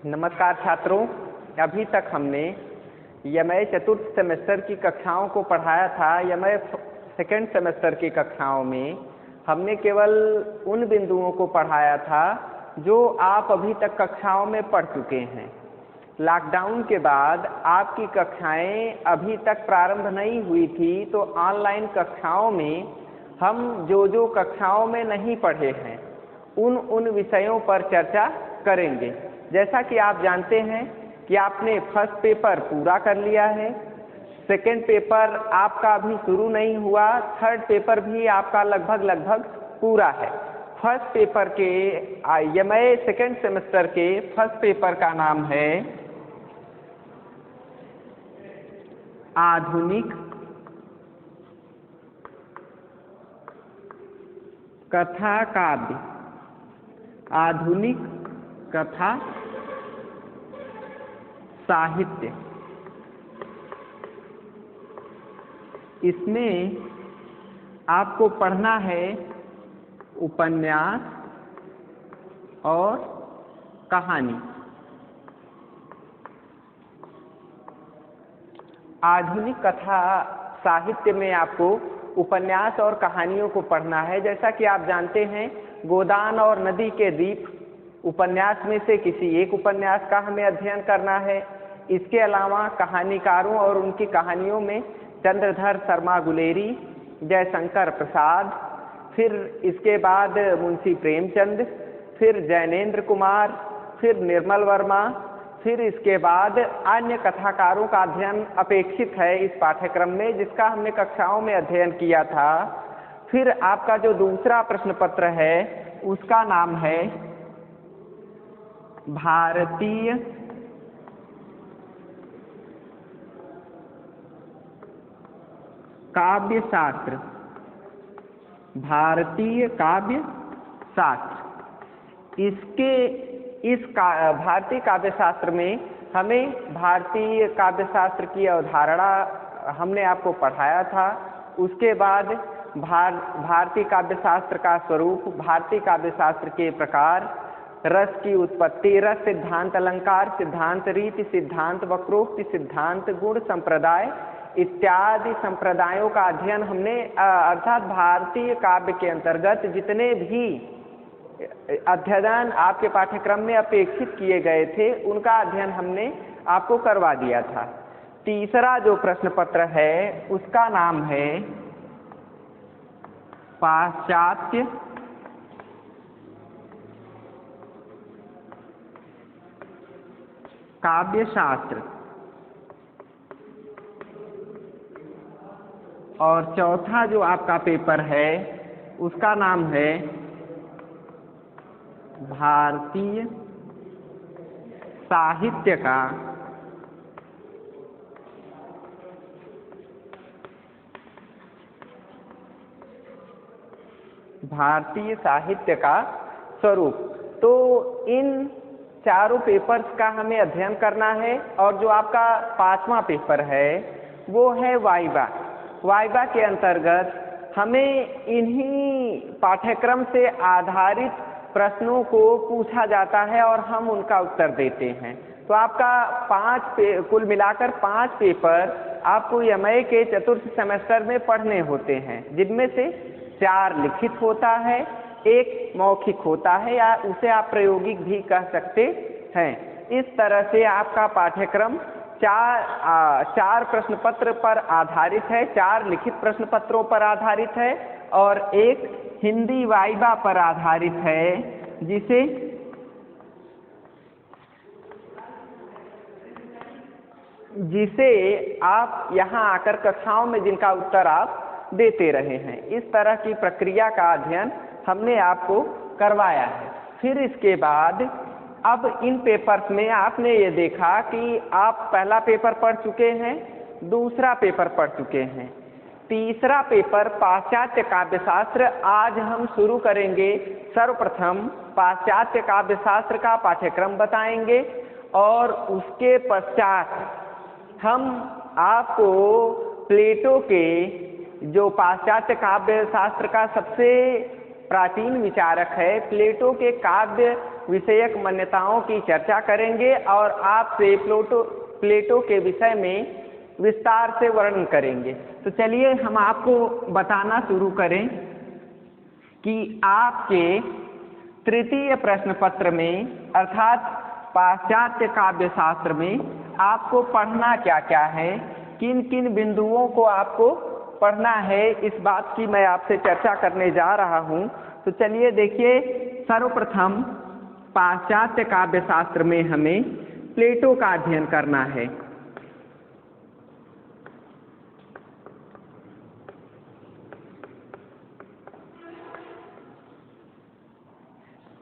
नमस्कार छात्रों, अभी तक हमने यमय चतुर्थ सेमेस्टर की कक्षाओं को पढ़ाया था। यमय सेकेंड सेमेस्टर की कक्षाओं में हमने केवल उन बिंदुओं को पढ़ाया था जो आप अभी तक कक्षाओं में पढ़ चुके हैं। लॉकडाउन के बाद आपकी कक्षाएं अभी तक प्रारंभ नहीं हुई थी, तो ऑनलाइन कक्षाओं में हम जो कक्षाओं में नहीं पढ़े हैं उन विषयों पर चर्चा करेंगे। जैसा कि आप जानते हैं कि आपने फर्स्ट पेपर पूरा कर लिया है, सेकेंड पेपर आपका अभी शुरू नहीं हुआ, थर्ड पेपर भी आपका लगभग पूरा है। फर्स्ट पेपर के यमय सेकेंड सेमेस्टर के फर्स्ट पेपर का नाम है आधुनिक कथा काव्य। आधुनिक कथा साहित्य। इसमें आपको पढ़ना है उपन्यास और कहानी। आधुनिक कथा साहित्य में आपको उपन्यास और कहानियों को पढ़ना है। जैसा कि आप जानते हैं, गोदान और नदी के द्वीप उपन्यास में से किसी एक उपन्यास का हमें अध्ययन करना है। इसके अलावा कहानीकारों और उनकी कहानियों में चंद्रधर शर्मा गुलेरी, जयशंकर प्रसाद, फिर इसके बाद मुंशी प्रेमचंद, फिर जैनेन्द्र कुमार, फिर निर्मल वर्मा, फिर इसके बाद अन्य कथाकारों का अध्ययन अपेक्षित है इस पाठ्यक्रम में, जिसका हमने कक्षाओं में अध्ययन किया था। फिर आपका जो दूसरा प्रश्न पत्र है उसका नाम है भारतीय काव्य शास्त्र। भारतीय काव्य शास्त्र। भारतीय काव्य शास्त्र में हमें भारतीय काव्य शास्त्र की अवधारणा हमने आपको पढ़ाया था। उसके बाद भारतीय काव्य शास्त्र का स्वरूप, भारतीय काव्य शास्त्र के प्रकार, रस की उत्पत्ति, रस सिद्धांत, अलंकार सिद्धांत, रीति सिद्धांत, वक्रोक्ति सिद्धांत, गुण संप्रदाय इत्यादि संप्रदायों का अध्ययन हमने, अर्थात भारतीय काव्य के अंतर्गत जितने भी अध्ययन आपके पाठ्यक्रम में अपेक्षित किए गए थे उनका अध्ययन हमने आपको करवा दिया था। तीसरा जो प्रश्न पत्र है उसका नाम है पाश्चात्य काव्य शास्त्र। और चौथा जो आपका पेपर है उसका नाम है भारतीय साहित्य का स्वरूप। तो इन चारों पेपर्स का हमें अध्ययन करना है। और जो आपका पांचवा पेपर है वो है वाइवा। वाइवा के अंतर्गत हमें इन्हीं पाठ्यक्रम से आधारित प्रश्नों को पूछा जाता है और हम उनका उत्तर देते हैं। तो आपका कुल मिलाकर 5 पेपर आपको यमय के चतुर्थ सेमेस्टर में पढ़ने होते हैं, जिनमें से 4 लिखित होता है, 1 मौखिक होता है, या उसे आप प्रायोगिक भी कह सकते हैं। इस तरह से आपका पाठ्यक्रम 4 प्रश्न पत्र पर आधारित है, 4 लिखित प्रश्न पत्रों पर आधारित है और 1 हिंदी वाइवा पर आधारित है, जिसे आप यहाँ आकर कक्षाओं में जिनका उत्तर आप देते रहे हैं। इस तरह की प्रक्रिया का अध्ययन हमने आपको करवाया है। फिर इसके बाद अब इन पेपर्स में आपने ये देखा कि आप पहला पेपर पढ़ चुके हैं, दूसरा पेपर पढ़ चुके हैं, तीसरा पेपर पाश्चात्य काव्य शास्त्र। आज हम शुरू करेंगे। सर्वप्रथम पाश्चात्य काव्य शास्त्र का पाठ्यक्रम बताएंगे और उसके पश्चात हम आपको प्लेटो के, जो पाश्चात्य काव्य शास्त्र का सबसे प्राचीन विचारक है, प्लेटो के काव्य विषयक मान्यताओं की चर्चा करेंगे और आपसे प्लेटो के विषय में विस्तार से वर्णन करेंगे। तो चलिए हम आपको बताना शुरू करें कि आपके तृतीय प्रश्न पत्र में अर्थात पाश्चात्य काव्य शास्त्र में आपको पढ़ना क्या क्या है, किन किन बिंदुओं को आपको पढ़ना है, इस बात की मैं आपसे चर्चा करने जा रहा हूं। तो चलिए देखिए, सर्वप्रथम पाश्चात्य काव्य शास्त्र में हमें प्लेटो का अध्ययन करना है।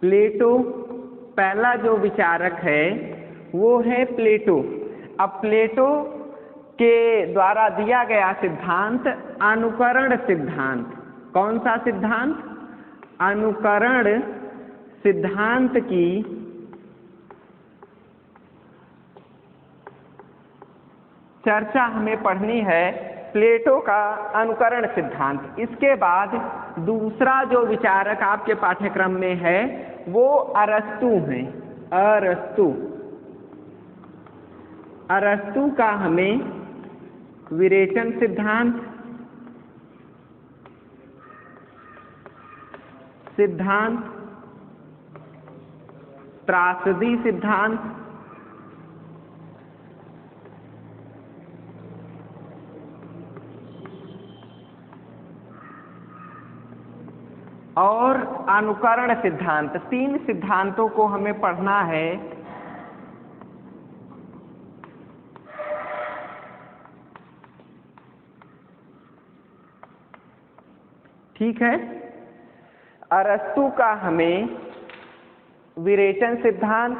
प्लेटो पहला जो विचारक है वो है प्लेटो। अब प्लेटो के द्वारा दिया गया सिद्धांत अनुकरण सिद्धांत। कौन सा सिद्धांत? अनुकरण सिद्धांत की चर्चा हमें पढ़नी है, प्लेटो का अनुकरण सिद्धांत। इसके बाद दूसरा जो विचारक आपके पाठ्यक्रम में है वो अरस्तु हैं। अरस्तु का हमें विरेचन सिद्धांत, त्रासदी सिद्धांत, और अनुकरण सिद्धांत, 3 सिद्धांतों को हमें पढ़ना है। ठीक है, अरस्तु का हमें विरेचन सिद्धांत,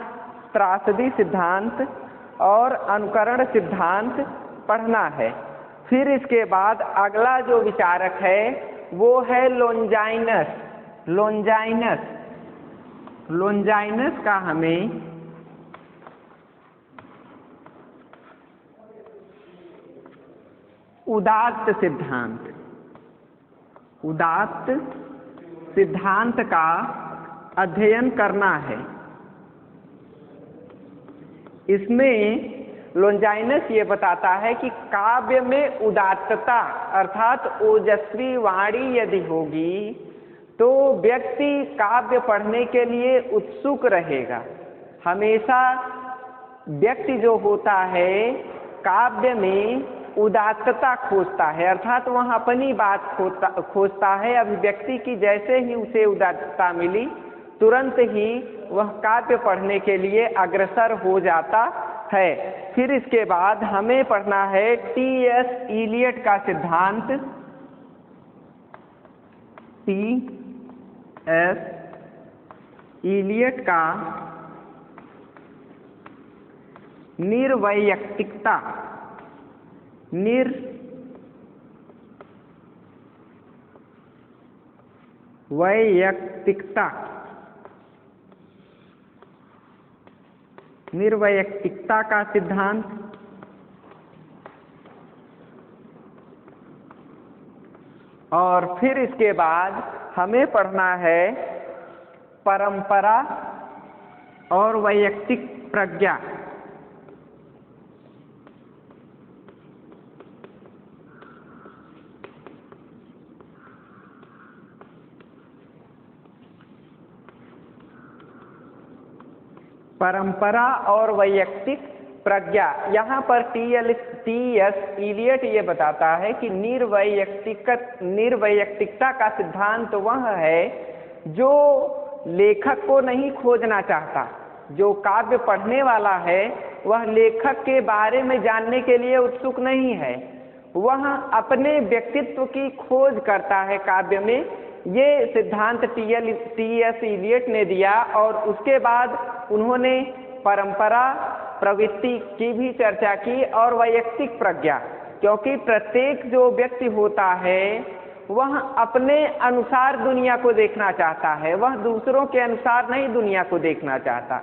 त्रासदी सिद्धांत और अनुकरण सिद्धांत पढ़ना है। फिर इसके बाद अगला जो विचारक है वो है लोंजाइनस। लोंजाइनस का हमें उदात्त सिद्धांत का अध्ययन करना है। इसमें लोंजाइनस ये बताता है कि काव्य में उदात्तता अर्थात ओजस्वी वाणी यदि होगी तो व्यक्ति काव्य पढ़ने के लिए उत्सुक रहेगा। हमेशा व्यक्ति जो होता है काव्य में उदात्तता खोजता है, अर्थात वह अपनी बात खोजता है। अभिव्यक्ति की जैसे ही उसे उदात्तता मिली तुरंत ही वह काव्य पढ़ने के लिए अग्रसर हो जाता है। फिर इसके बाद हमें पढ़ना है टी.एस. इलियट का सिद्धांत। टी.एस. इलियट का निर्वैयक्तिकता निर्वैयक्तिकता का सिद्धांत। और फिर इसके बाद हमें पढ़ना है परंपरा और वैयक्तिक प्रज्ञा। परंपरा और वैयक्तिक प्रज्ञा। यहाँ पर टी.एस. इलियट ये बताता है कि निर्वैयक्तिकता का सिद्धांत वह है जो लेखक को नहीं खोजना चाहता। जो काव्य पढ़ने वाला है वह लेखक के बारे में जानने के लिए उत्सुक नहीं है, वह अपने व्यक्तित्व की खोज करता है काव्य में। ये सिद्धांत टी.एस. इलियट ने दिया। और उसके बाद उन्होंने परंपरा प्रवृत्ति की भी चर्चा की और वैयक्तिक प्रज्ञा, क्योंकि प्रत्येक जो व्यक्ति होता है वह अपने अनुसार दुनिया को देखना चाहता है, वह दूसरों के अनुसार नहीं दुनिया को देखना चाहता।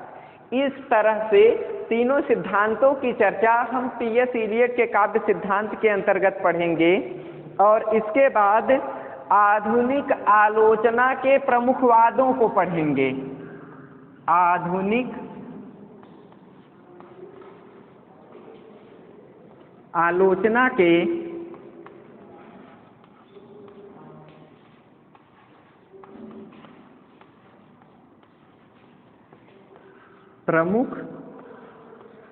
इस तरह से तीनों सिद्धांतों की चर्चा हम टी.एस. इलियट के काव्य सिद्धांत के अंतर्गत पढ़ेंगे। और इसके बाद आधुनिक आलोचना के प्रमुख वादों को पढ़ेंगे। आधुनिक आलोचना के प्रमुख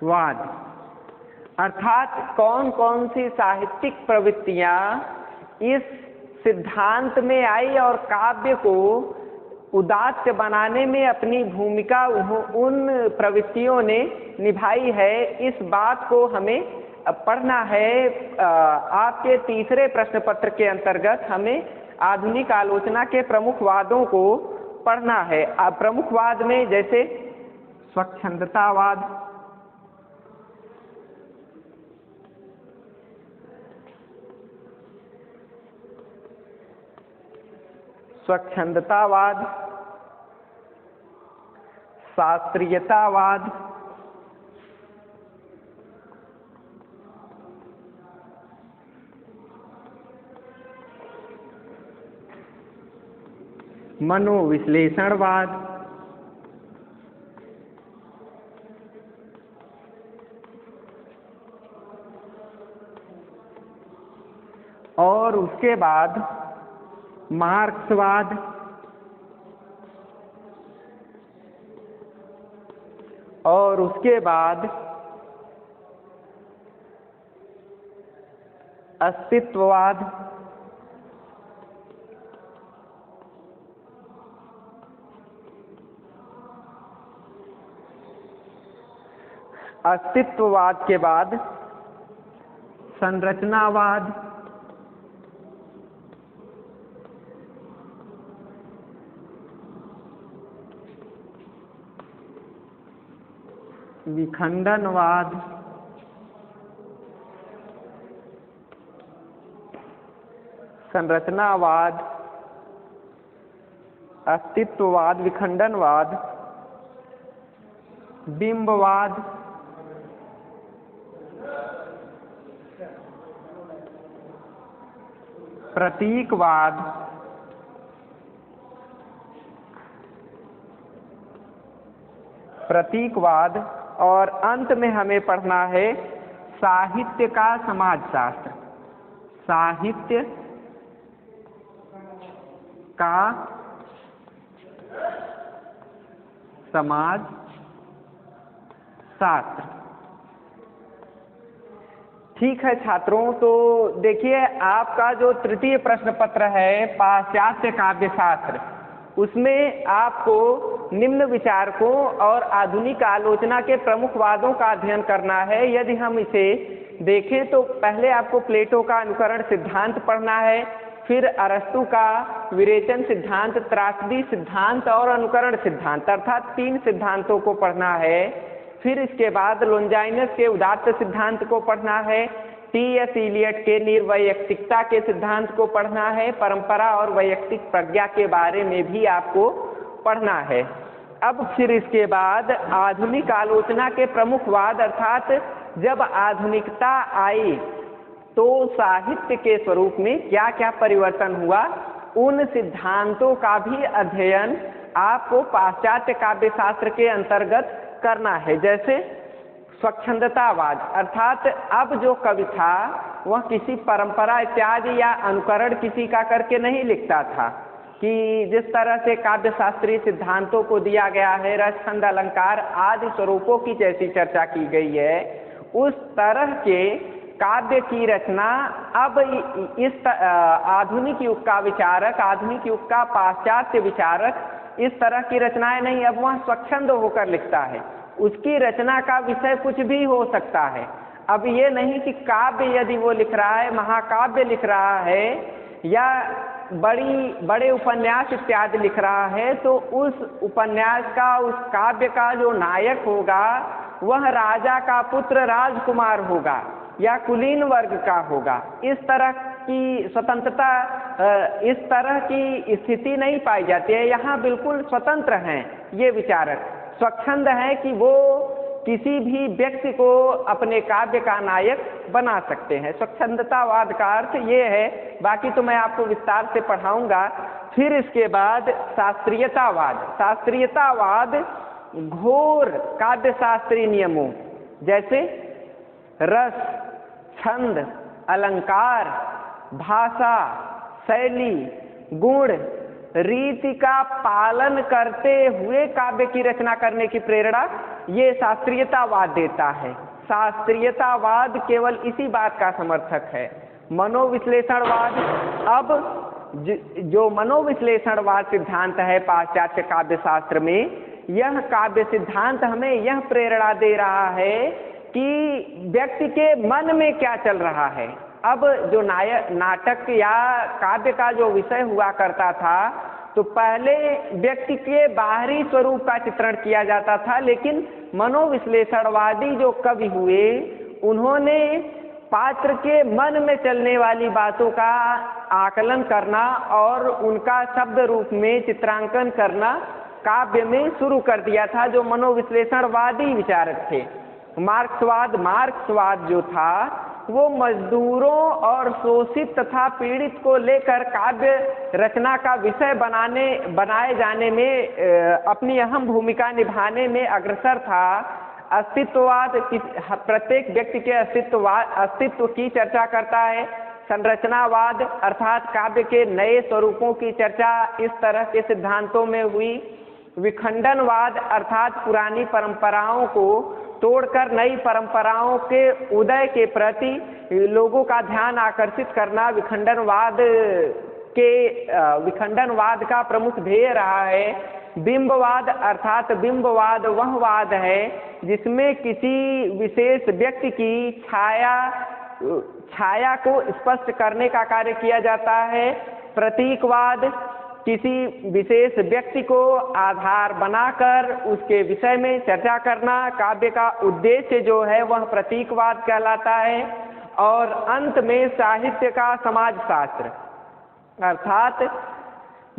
वाद, अर्थात कौन कौन सी साहित्यिक प्रवृत्तियां इस सिद्धांत में आई और काव्य को उदात्त बनाने में अपनी भूमिका उन प्रवृत्तियों ने निभाई है, इस बात को हमें पढ़ना है। आपके तीसरे प्रश्न पत्र के अंतर्गत हमें आधुनिक आलोचना के प्रमुख वादों को पढ़ना है। प्रमुख वाद में जैसे स्वच्छंदतावाद, स्वच्छंदतावाद, शास्त्रीयतावाद, मनोविश्लेषणवाद, और उसके बाद मार्क्सवाद, और उसके बाद अस्तित्ववाद, अस्तित्ववाद के बाद संरचनावाद, विखंडनवाद, संरचनावाद, अस्तित्ववाद, विखंडनवाद, बिंबवाद, प्रतीकवाद, प्रतीकवाद, और अंत में हमें पढ़ना है साहित्य का समाजशास्त्र। साहित्य का समाजशास्त्र। ठीक है छात्रों, तो देखिए आपका जो तृतीय प्रश्न पत्र है पाश्चात्य काव्यशास्त्र, उसमें आपको निम्न विचारकों और आधुनिक आलोचना के प्रमुख वादों का अध्ययन करना है। यदि हम इसे देखें तो पहले आपको प्लेटो का अनुकरण सिद्धांत पढ़ना है, फिर अरस्तु का विरेचन सिद्धांत, त्रासदी सिद्धांत और अनुकरण सिद्धांत, अर्थात 3 सिद्धांतों को पढ़ना है। फिर इसके बाद लोंजाइनस के उदात्त सिद्धांत को पढ़ना है, टी.एस. इलियट के निर्वैयक्तिकता के सिद्धांत को पढ़ना है, परंपरा और वैयक्तिक प्रज्ञा के बारे में भी आपको पढ़ना है। अब फिर इसके बाद आधुनिक आलोचना के प्रमुख वाद, अर्थात जब आधुनिकता आई तो साहित्य के स्वरूप में क्या क्या परिवर्तन हुआ, उन सिद्धांतों का भी अध्ययन आपको पाश्चात्य काव्यशास्त्र के अंतर्गत करना है। जैसे स्वच्छंदतावाद, अर्थात अब जो कवि था वह किसी परंपरा इत्यादि या अनुकरण किसी का करके नहीं लिखता था, कि जिस तरह से काव्य शास्त्रीय सिद्धांतों को दिया गया है, रस, छंद, अलंकार आदि स्वरूपों की जैसी चर्चा की गई है, उस तरह के काव्य की रचना अब इस आधुनिक युग का विचारक, आधुनिक युग का पाश्चात्य विचारक इस तरह की रचनाएं नहीं, अब वह स्वच्छंद होकर लिखता है। उसकी रचना का विषय कुछ भी हो सकता है। अब ये नहीं कि काव्य यदि वो लिख रहा है, महाकाव्य लिख रहा है या बड़े उपन्यास इत्यादि लिख रहा है, तो उस उपन्यास का, उस काव्य का जो नायक होगा वह राजा का पुत्र राजकुमार होगा या कुलीन वर्ग का होगा। इस तरह की स्वतंत्रता, इस तरह की स्थिति नहीं पाई जाती है। यहाँ बिल्कुल स्वतंत्र हैं ये विचारक, स्वच्छंद है कि वो किसी भी व्यक्ति को अपने काव्य का नायक बना सकते हैं। स्वच्छंदतावाद का अर्थ ये है, बाकी तो मैं आपको विस्तार से पढ़ाऊंगा। फिर इसके बाद शास्त्रीयतावाद। शास्त्रीयतावाद घोर काव्य शास्त्रीय नियमों जैसे रस, छंद, अलंकार, भाषा, शैली, गुण, रीति का पालन करते हुए काव्य की रचना करने की प्रेरणा ये शास्त्रीयतावाद देता है। शास्त्रीयतावाद केवल इसी बात का समर्थक है। मनोविश्लेषणवाद, अब जो मनोविश्लेषणवाद सिद्धांत है पाश्चात्य काव्य शास्त्र में, यह काव्य सिद्धांत हमें यह प्रेरणा दे रहा है कि व्यक्ति के मन में क्या चल रहा है। अब जो नाटक या काव्य का जो विषय हुआ करता था, तो पहले व्यक्ति के बाहरी स्वरूप का चित्रण किया जाता था, लेकिन मनोविश्लेषणवादी जो कवि हुए, उन्होंने पात्र के मन में चलने वाली बातों का आकलन करना और उनका शब्द रूप में चित्रांकन करना काव्य में शुरू कर दिया था, जो मनोविश्लेषणवादी विचारक थे। मार्क्सवाद जो था वो मजदूरों और शोषित तथा पीड़ित को लेकर काव्य रचना का विषय बनाए जाने में अपनी अहम भूमिका निभाने में अग्रसर था। अस्तित्ववाद प्रत्येक व्यक्ति के अस्तित्व की चर्चा करता है। संरचनावाद अर्थात काव्य के नए स्वरूपों की चर्चा इस तरह के सिद्धांतों में हुई। विखंडनवाद अर्थात पुरानी परंपराओं को तोड़कर नई परंपराओं के उदय के प्रति लोगों का ध्यान आकर्षित करना विखंडनवाद का प्रमुख ध्येय रहा है। बिंबवाद अर्थात बिंबवाद वह वाद है जिसमें किसी विशेष व्यक्ति की छाया को स्पष्ट करने का कार्य किया जाता है। प्रतीकवाद किसी विशेष व्यक्ति को आधार बनाकर उसके विषय में चर्चा करना, काव्य का उद्देश्य जो है वह प्रतीकवाद कहलाता है। और अंत में साहित्य का समाजशास्त्र अर्थात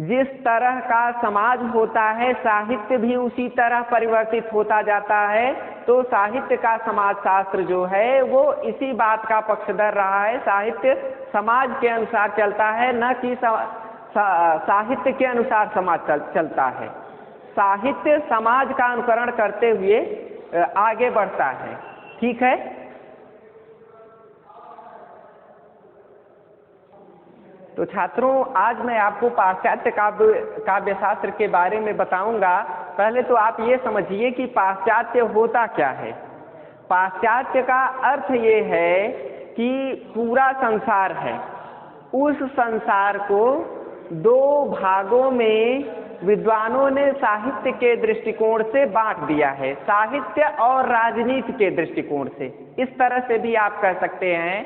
जिस तरह का समाज होता है साहित्य भी उसी तरह परिवर्तित होता जाता है। तो साहित्य का समाजशास्त्र जो है वो इसी बात का पक्षधर रहा है। साहित्य समाज के अनुसार चलता है, न कि साहित्य के अनुसार समाज चलता है। साहित्य समाज का अनुकरण करते हुए आगे बढ़ता है। ठीक है। तो छात्रों, आज मैं आपको पाश्चात्य काव्य शास्त्र के बारे में बताऊंगा। पहले तो आप ये समझिए कि पाश्चात्य होता क्या है। पाश्चात्य का अर्थ ये है कि पूरा संसार है, उस संसार को दो भागों में विद्वानों ने साहित्य के दृष्टिकोण से बांट दिया है, साहित्य और राजनीति के दृष्टिकोण से। इस तरह से भी आप कह सकते हैं।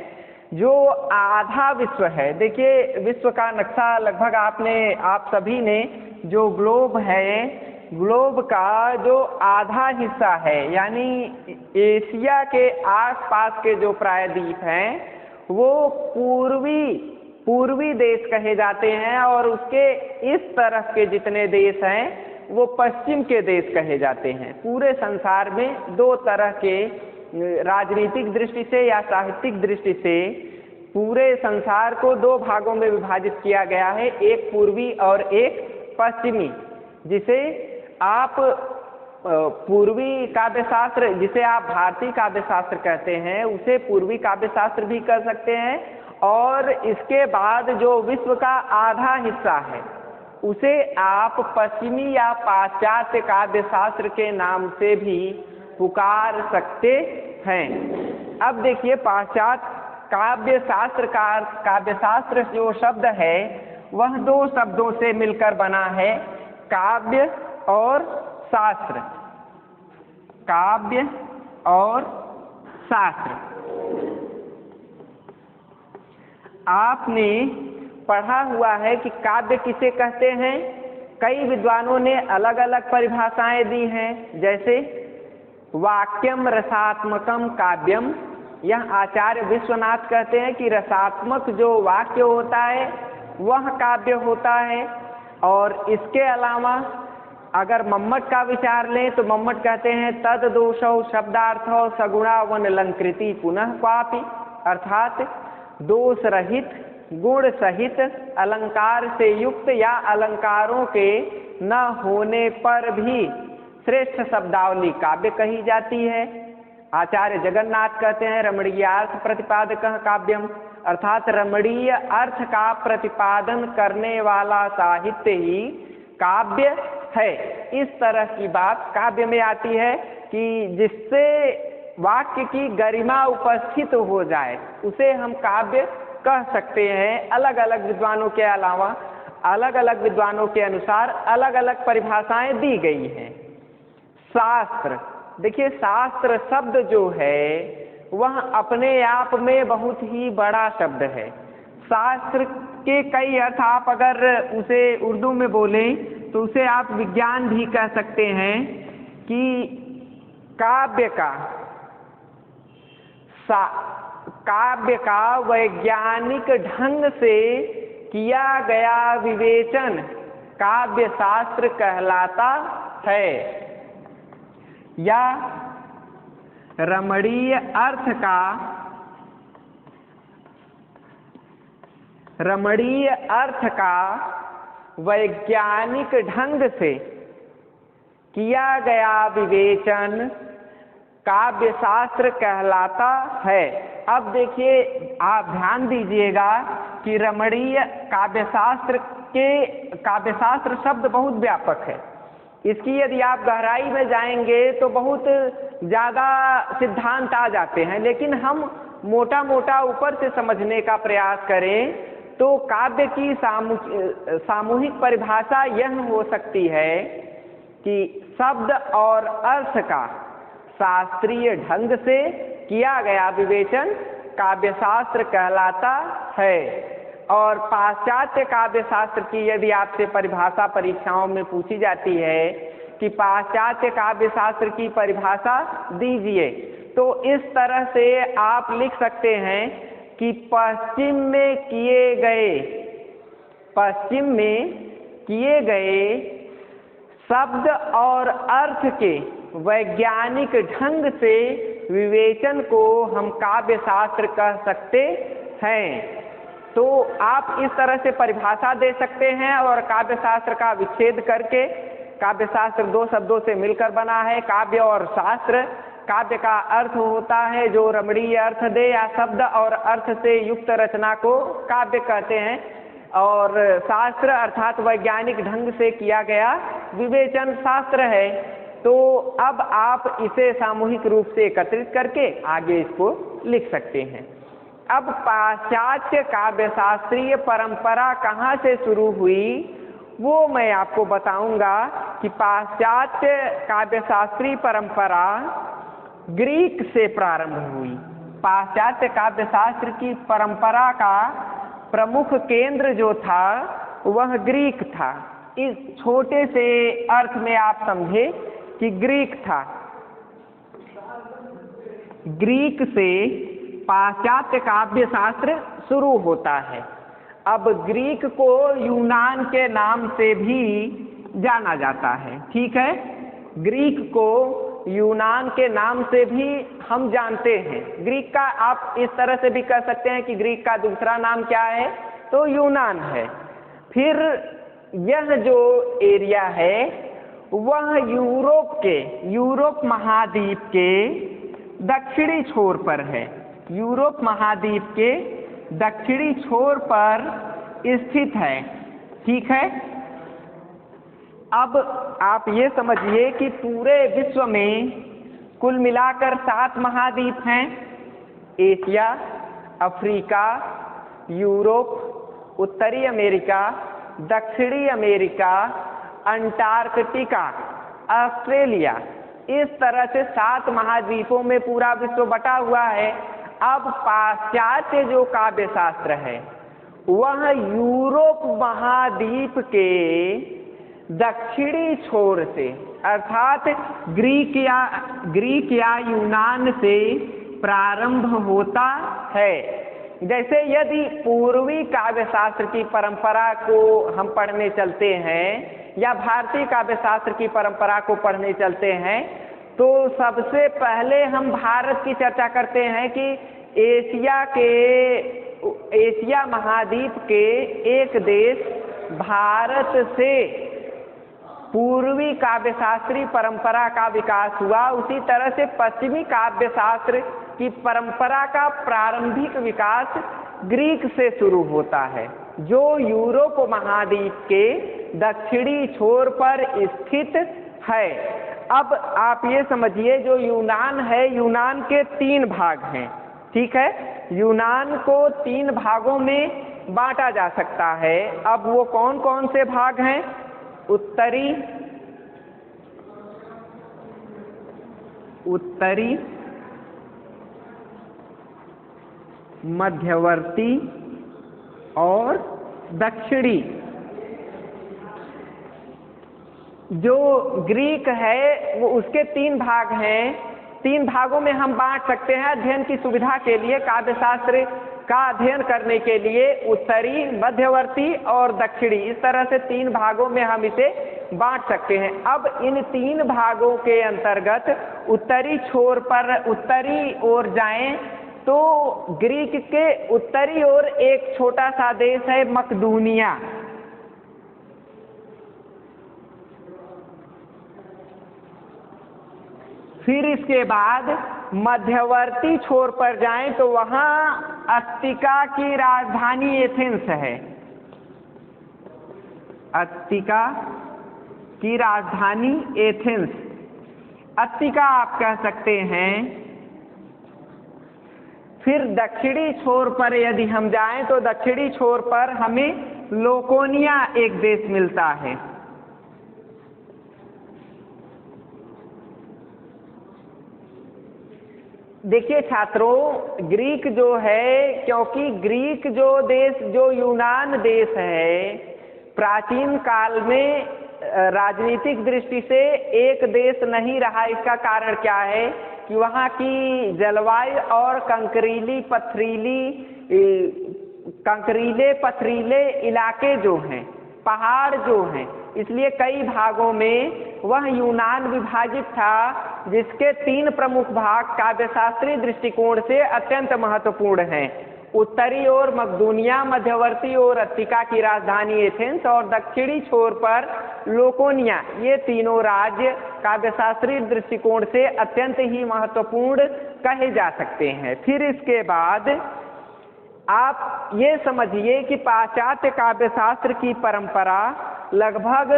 जो आधा विश्व है, देखिए विश्व का नक्शा लगभग आप सभी ने जो ग्लोब है, ग्लोब का जो आधा हिस्सा है यानी एशिया के आसपास के जो प्रायद्वीप हैं वो पूर्वी देश कहे जाते हैं, और उसके इस तरफ के जितने देश हैं वो पश्चिम के देश कहे जाते हैं। पूरे संसार में दो तरह के राजनीतिक दृष्टि से या साहित्यिक दृष्टि से पूरे संसार को दो भागों में विभाजित किया गया है, एक पूर्वी और एक पश्चिमी, जिसे आप पूर्वी काव्यशास्त्र, जिसे आप भारतीय काव्यशास्त्र कहते हैं, उसे पूर्वी काव्यशास्त्र भी कह सकते हैं। और इसके बाद जो विश्व का आधा हिस्सा है उसे आप पश्चिमी या पाश्चात्य काव्यशास्त्र के नाम से भी पुकार सकते हैं। अब देखिए, पाश्चात्य काव्यशास्त्र जो शब्द है वह दो शब्दों से मिलकर बना है, काव्य और शास्त्र। काव्य और शास्त्र। आपने पढ़ा हुआ है कि काव्य किसे कहते हैं। कई विद्वानों ने अलग अलग परिभाषाएं दी हैं, जैसे वाक्यम रसात्मकम काव्यम। यह आचार्य विश्वनाथ कहते हैं कि रसात्मक जो वाक्य होता है वह काव्य होता है। और इसके अलावा अगर मम्मट का विचार लें तो मम्मट कहते हैं तद दोषौ शब्दार्थो सगुणा वन अलंकृति पुनः क्वापि, अर्थात दोष रहित, गुण सहित, अलंकार से युक्त या अलंकारों के न होने पर भी श्रेष्ठ शब्दावली काव्य कही जाती है। आचार्य जगन्नाथ कहते हैं रमणीयार्थ प्रतिपादक काव्यम, अर्थात रमणीय अर्थ का प्रतिपादन करने वाला साहित्य ही काव्य है। इस तरह की बात काव्य में आती है कि जिससे वाक्य की गरिमा उपस्थित हो जाए उसे हम काव्य कह सकते हैं। अलग अलग विद्वानों के अलावा अलग अलग विद्वानों के अनुसार अलग अलग परिभाषाएं दी गई हैं। शास्त्र, देखिए शास्त्र शब्द जो है वह अपने आप में बहुत ही बड़ा शब्द है। शास्त्र के कई अर्थ, आप अगर उसे उर्दू में बोलें तो उसे आप विज्ञान भी कह सकते हैं कि काव्य का वैज्ञानिक ढंग से किया गया विवेचन काव्य शास्त्र कहलाता है। या रमणीय अर्थ का वैज्ञानिक ढंग से किया गया विवेचन काव्य शास्त्र कहलाता है। अब देखिए, आप ध्यान दीजिएगा कि रमणीय काव्यशास्त्र शब्द बहुत व्यापक है। इसकी यदि आप गहराई में जाएंगे तो बहुत ज़्यादा सिद्धांत आ जाते हैं, लेकिन हम मोटा मोटा ऊपर से समझने का प्रयास करें तो काव्य की सामूहिक परिभाषा यह हो सकती है कि शब्द और अर्थ का शास्त्रीय ढंग से किया गया विवेचन काव्यशास्त्र कहलाता है। और पाश्चात्य काव्यशास्त्र की यदि आपसे परिभाषा परीक्षाओं में पूछी जाती है कि पाश्चात्य काव्यशास्त्र की परिभाषा दीजिए, तो इस तरह से आप लिख सकते हैं कि पश्चिम में किए गए शब्द और अर्थ के वैज्ञानिक ढंग से विवेचन को हम काव्य शास्त्र कह सकते हैं। तो आप इस तरह से परिभाषा दे सकते हैं और काव्य शास्त्र का विच्छेद करके, काव्य शास्त्र दो शब्दों से मिलकर बना है, काव्य और शास्त्र। काव्य का अर्थ होता है जो रमणीय अर्थ दे या शब्द और अर्थ से युक्त रचना को काव्य कहते हैं, और शास्त्र अर्थात वैज्ञानिक ढंग से किया गया विवेचन शास्त्र है। तो अब आप इसे सामूहिक रूप से एकत्रित करके आगे इसको लिख सकते हैं। अब पाश्चात्य काव्यशास्त्रीय परंपरा कहाँ से शुरू हुई वो मैं आपको बताऊंगा कि पाश्चात्य काव्यशास्त्रीय परंपरा ग्रीक से प्रारंभ हुई। पाश्चात्य काव्यशास्त्र की परंपरा का प्रमुख केंद्र जो था वह ग्रीक था। इस छोटे से अर्थ में आप समझे कि ग्रीक था। ग्रीक से पाश्चात्य काव्य शास्त्र शुरू होता है। अब ग्रीक को यूनान के नाम से भी जाना जाता है, ठीक है। ग्रीक को यूनान के नाम से भी हम जानते हैं। ग्रीक का आप इस तरह से भी कह सकते हैं कि ग्रीक का दूसरा नाम क्या है, तो यूनान है। फिर यह जो एरिया है वह यूरोप महाद्वीप के दक्षिणी छोर पर है। यूरोप महाद्वीप के दक्षिणी छोर पर स्थित है, ठीक है। अब आप ये समझिए कि पूरे विश्व में कुल मिलाकर 7 महाद्वीप हैं। एशिया, अफ्रीका, यूरोप, उत्तरी अमेरिका, दक्षिणी अमेरिका, अंटार्कटिका, ऑस्ट्रेलिया, इस तरह से 7 महाद्वीपों में पूरा विश्व बटा हुआ है। अब पाश्चात्य जो काव्य शास्त्र है वह यूरोप महाद्वीप के दक्षिणी छोर से अर्थात ग्रीक या यूनान से प्रारंभ होता है। जैसे यदि पूर्वी काव्य शास्त्र की परंपरा को हम पढ़ने चलते हैं या भारतीय काव्य शास्त्र की परंपरा को पढ़ने चलते हैं तो सबसे पहले हम भारत की चर्चा करते हैं कि एशिया महाद्वीप के एक देश भारत से पूर्वी काव्यशास्त्री परंपरा का विकास हुआ, उसी तरह से पश्चिमी काव्यशास्त्र की परंपरा का प्रारंभिक विकास ग्रीक से शुरू होता है, जो यूरोप महाद्वीप के दक्षिणी छोर पर स्थित है। अब आप ये समझिए, जो यूनान है, यूनान के 3 भाग हैं, ठीक है। यूनान को 3 भागों में बांटा जा सकता है। अब वो कौन कौन से भाग हैं? उत्तरी, मध्यवर्ती और दक्षिणी। जो ग्रीक है वो उसके 3 भाग हैं। 3 भागों में हम बांट सकते हैं अध्ययन की सुविधा के लिए, काव्यशास्त्र का अध्ययन करने के लिए उत्तरी, मध्यवर्ती और दक्षिणी, इस तरह से 3 भागों में हम इसे बांट सकते हैं। अब इन 3 भागों के अंतर्गत उत्तरी छोर पर उत्तरी ओर जाएं तो ग्रीक के उत्तरी ओर एक छोटा सा देश है मकदूनिया। फिर इसके बाद मध्यवर्ती छोर पर जाएं तो वहां अत्तिका की राजधानी एथेंस है। अत्तिका की राजधानी एथेंस, अत्तिका आप कह सकते हैं। फिर दक्षिणी छोर पर यदि हम जाएं तो दक्षिणी छोर पर हमें लोकोनिया एक देश मिलता है। देखिए छात्रों, ग्रीक जो है, क्योंकि ग्रीक जो देश, जो यूनान देश है, प्राचीन काल में राजनीतिक दृष्टि से एक देश नहीं रहा। इसका कारण क्या है कि वहाँ की जलवायु और कंकरीले पथरीले इलाके जो हैं, पहाड़ जो हैं, इसलिए कई भागों में वह यूनान विभाजित था, जिसके 3 प्रमुख भाग काव्यशास्त्रीय दृष्टिकोण से अत्यंत महत्वपूर्ण हैं। उत्तरी ओर मकदूनिया, मध्यवर्ती ओर अत्तिका की राजधानी एथेंस और दक्षिणी छोर पर लोकोनिया। ये तीनों राज्य काव्यशास्त्रीय दृष्टिकोण से अत्यंत ही महत्वपूर्ण कहे जा सकते हैं। फिर इसके बाद आप ये समझिए कि पाश्चात्य काव्यशास्त्र की परंपरा लगभग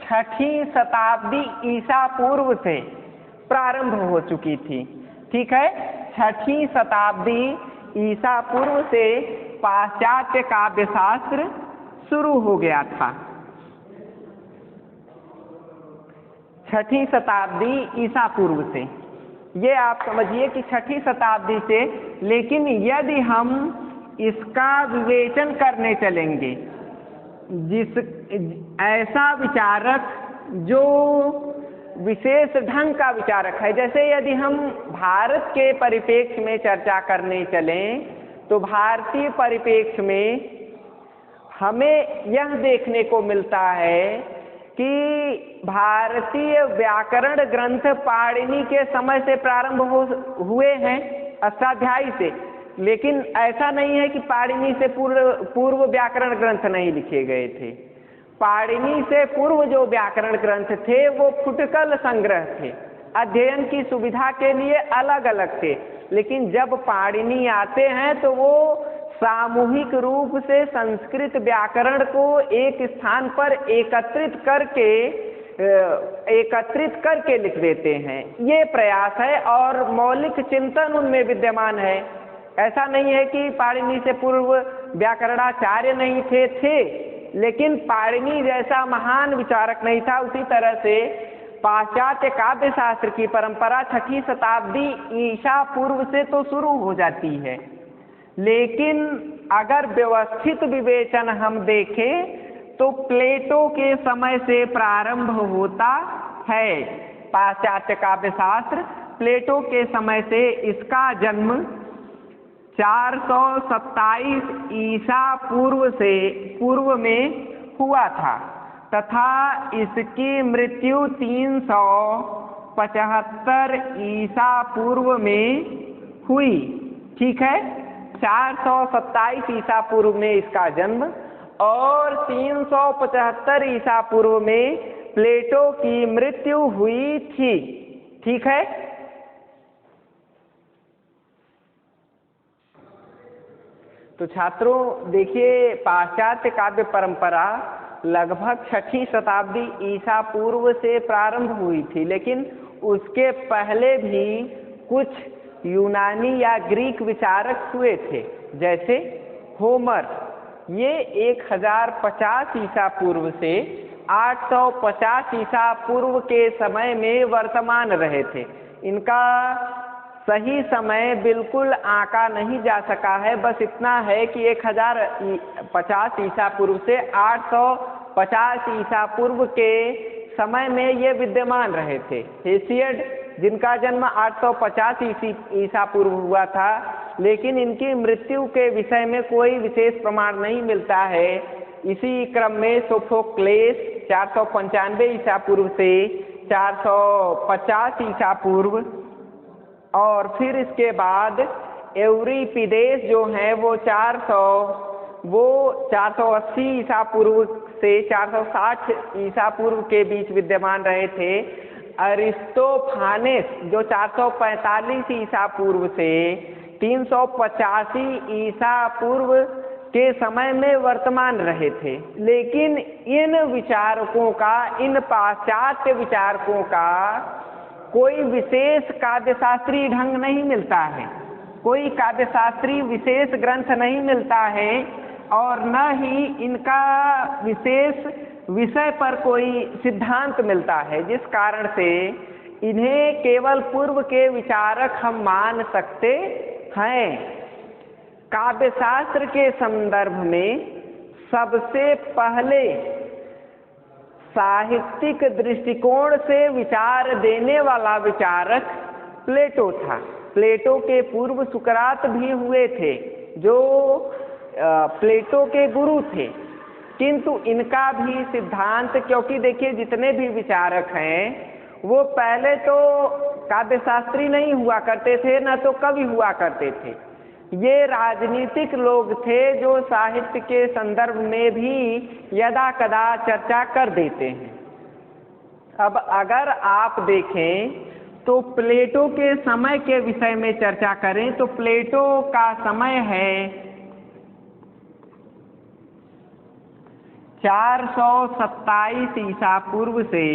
6वीं शताब्दी ईसा पूर्व से प्रारंभ हो चुकी थी, ठीक है। 6वीं शताब्दी ईसा पूर्व से पाश्चात्य काव्यशास्त्र शुरू हो गया था। 6वीं शताब्दी ईसा पूर्व से, ये आप समझिए कि 6वीं शताब्दी से। लेकिन यदि हम इसका विवेचन करने चलेंगे, ऐसा विचारक जो विशेष ढंग का विचारक है, जैसे यदि हम भारत के परिप्रेक्ष्य में चर्चा करने चलें तो भारतीय परिप्रेक्ष्य में हमें यह देखने को मिलता है कि भारतीय व्याकरण ग्रंथ पाणिनि के समय से प्रारंभ हुए हैं, अष्टाध्यायी से। लेकिन ऐसा नहीं है कि पाणिनि से पूर्व व्याकरण ग्रंथ नहीं लिखे गए थे। पाणिनि से पूर्व जो व्याकरण ग्रंथ थे वो फुटकल संग्रह थे, अध्ययन की सुविधा के लिए अलग अलग थे। लेकिन जब पाणिनि आते हैं तो वो सामूहिक रूप से संस्कृत व्याकरण को एक स्थान पर एकत्रित करके लिख देते हैं। ये प्रयास है और मौलिक चिंतन उनमें विद्यमान है। ऐसा नहीं है कि पाणिनि से पूर्व व्याकरणाचार्य नहीं थे, लेकिन पाणिनि जैसा महान विचारक नहीं था। उसी तरह से पाश्चात्य काव्य शास्त्र की परंपरा 6वीं शताब्दी ईसा पूर्व से तो शुरू हो जाती है, लेकिन अगर व्यवस्थित विवेचन हम देखें तो प्लेटो के समय से प्रारंभ होता है। पाश्चात्य काव्य शास्त्र प्लेटो के समय से, इसका जन्म 427 ईसा पूर्व में हुआ था तथा इसकी मृत्यु 375 ईसा पूर्व में हुई, ठीक है। 427 ईसा पूर्व में इसका जन्म और 375 ईसा पूर्व में प्लेटो की मृत्यु हुई थी। ठीक है। तो छात्रों देखिए, पाश्चात्य काव्य परंपरा लगभग 6वीं शताब्दी ईसा पूर्व से प्रारंभ हुई थी, लेकिन उसके पहले भी कुछ यूनानी या ग्रीक विचारक हुए थे, जैसे होमर। ये 1050 ईसा पूर्व से 850 ईसा पूर्व के समय में वर्तमान रहे थे। इनका सही समय बिल्कुल आंका नहीं जा सका है, बस इतना है कि 1050 ईसा पूर्व से 850 ईसा पूर्व के समय में ये विद्यमान रहे थे। हेसियड, जिनका जन्म 850 ईसा पूर्व हुआ था, लेकिन इनकी मृत्यु के विषय में कोई विशेष प्रमाण नहीं मिलता है। इसी क्रम में सोफोक्लेस 495 ईसा पूर्व से 450 ईसा पूर्व, और फिर इसके बाद एवरीपिडेस जो है वो 480 ईसा पूर्व से 460 ईसा पूर्व के बीच विद्यमान रहे थे। अरिस्टोफानेस जो 445 ईसा पूर्व से 385 ईसा पूर्व के समय में वर्तमान रहे थे। लेकिन इन विचारकों का, इन पाश्चात्य विचारकों का कोई विशेष काव्यशास्त्रीय ढंग नहीं मिलता है, कोई काव्यशास्त्रीय विशेष ग्रंथ नहीं मिलता है, और न ही इनका विशेष विषय पर कोई सिद्धांत मिलता है, जिस कारण से इन्हें केवल पूर्व के विचारक हम मान सकते हैं। काव्यशास्त्र के संदर्भ में सबसे पहले साहित्यिक दृष्टिकोण से विचार देने वाला विचारक प्लेटो था। प्लेटो के पूर्व सुकरात भी हुए थे, जो प्लेटो के गुरु थे, किंतु इनका भी सिद्धांत, क्योंकि देखिए जितने भी विचारक हैं वो पहले तो काव्यशास्त्री नहीं हुआ करते थे, न तो कवि हुआ करते थे। ये राजनीतिक लोग थे जो साहित्य के संदर्भ में भी यदा कदा चर्चा कर देते हैं। अब अगर आप देखें तो प्लेटो के समय के विषय में चर्चा करें तो प्लेटो का समय है 427 ईसा पूर्व से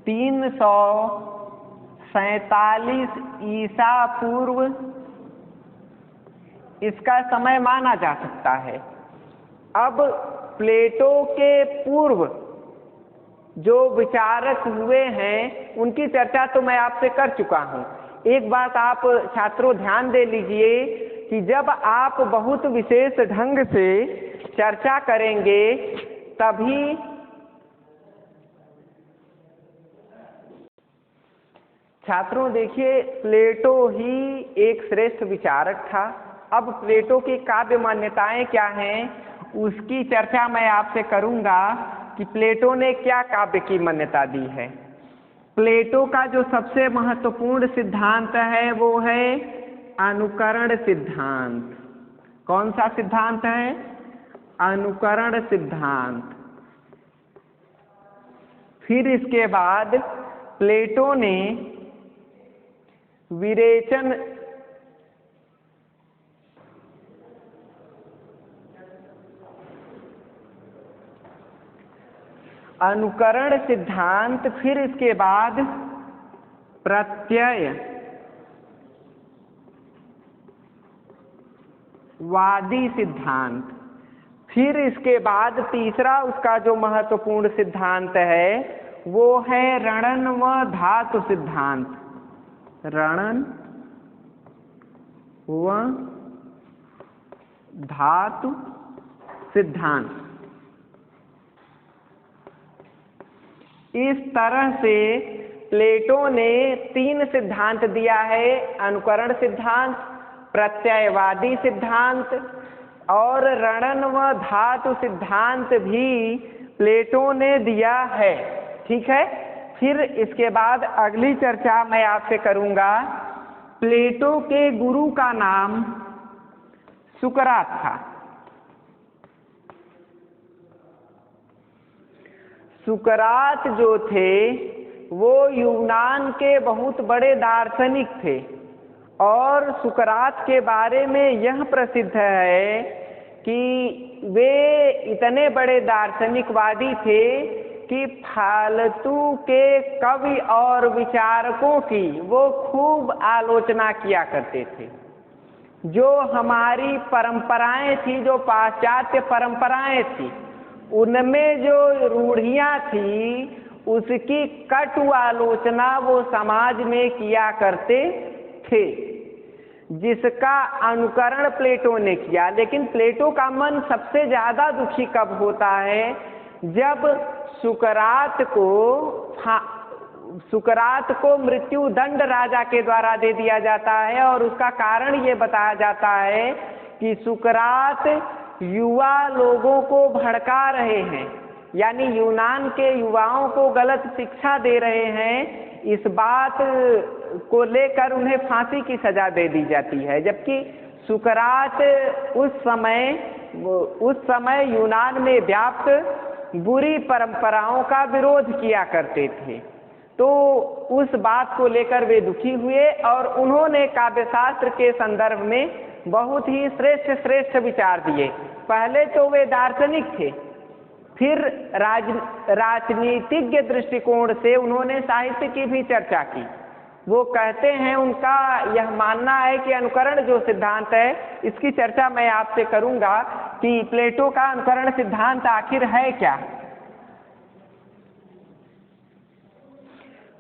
347 ईसा पूर्व इसका समय माना जा सकता है। अब प्लेटो के पूर्व जो विचारक हुए हैं उनकी चर्चा तो मैं आपसे कर चुका हूं। एक बात आप छात्रों ध्यान दे लीजिए कि जब आप बहुत विशेष ढंग से चर्चा करेंगे तभी छात्रों देखिए, प्लेटो ही एक श्रेष्ठ विचारक था। अब प्लेटो की काव्य मान्यताएं क्या हैं उसकी चर्चा मैं आपसे करूंगा कि प्लेटो ने क्या काव्य की मान्यता दी है। प्लेटो का जो सबसे महत्वपूर्ण सिद्धांत है वो है अनुकरण सिद्धांत। कौन सा सिद्धांत है? अनुकरण सिद्धांत। फिर इसके बाद प्लेटो ने विरेचन अनुकरण सिद्धांत, फिर इसके बाद प्रत्यय वादी सिद्धांत, फिर इसके बाद तीसरा उसका जो महत्वपूर्ण सिद्धांत है वो है रणन व धातु सिद्धांत। रणन व धातु सिद्धांत। इस तरह से प्लेटो ने तीन सिद्धांत दिया है, अनुकरण सिद्धांत, प्रत्ययवादी सिद्धांत और रणन व धातु सिद्धांत भी प्लेटो ने दिया है। ठीक है। फिर इसके बाद अगली चर्चा मैं आपसे करूंगा। प्लेटो के गुरु का नाम सुकरात था। सुकरात जो थे वो यूनान के बहुत बड़े दार्शनिक थे और सुकरात के बारे में यह प्रसिद्ध है कि वे इतने बड़े दार्शनिकवादी थे कि फालतू के कवि और विचारकों की वो खूब आलोचना किया करते थे। जो हमारी परंपराएं थी, जो पाश्चात्य परंपराएं थी, उनमें जो रूढ़ियां थी उसकी कटु आलोचना वो समाज में किया करते थे, जिसका अनुकरण प्लेटो ने किया। लेकिन प्लेटो का मन सबसे ज्यादा दुखी कब होता है? जब सुकरात को मृत्यु दंड राजा के द्वारा दे दिया जाता है और उसका कारण ये बताया जाता है कि सुकरात युवा लोगों को भड़का रहे हैं, यानी यूनान के युवाओं को गलत शिक्षा दे रहे हैं। इस बात को लेकर उन्हें फांसी की सजा दे दी जाती है, जबकि सुकरात उस समय यूनान में व्याप्त बुरी परंपराओं का विरोध किया करते थे। तो उस बात को लेकर वे दुखी हुए और उन्होंने काव्यशास्त्र के संदर्भ में बहुत ही श्रेष्ठ विचार दिए। पहले तो वे दार्शनिक थे, फिर राजनीतिज्ञ दृष्टिकोण से उन्होंने साहित्य की भी चर्चा की। वो कहते हैं, उनका यह मानना है कि अनुकरण जो सिद्धांत है, इसकी चर्चा मैं आपसे करूंगा कि प्लेटो का अनुकरण सिद्धांत आखिर है क्या।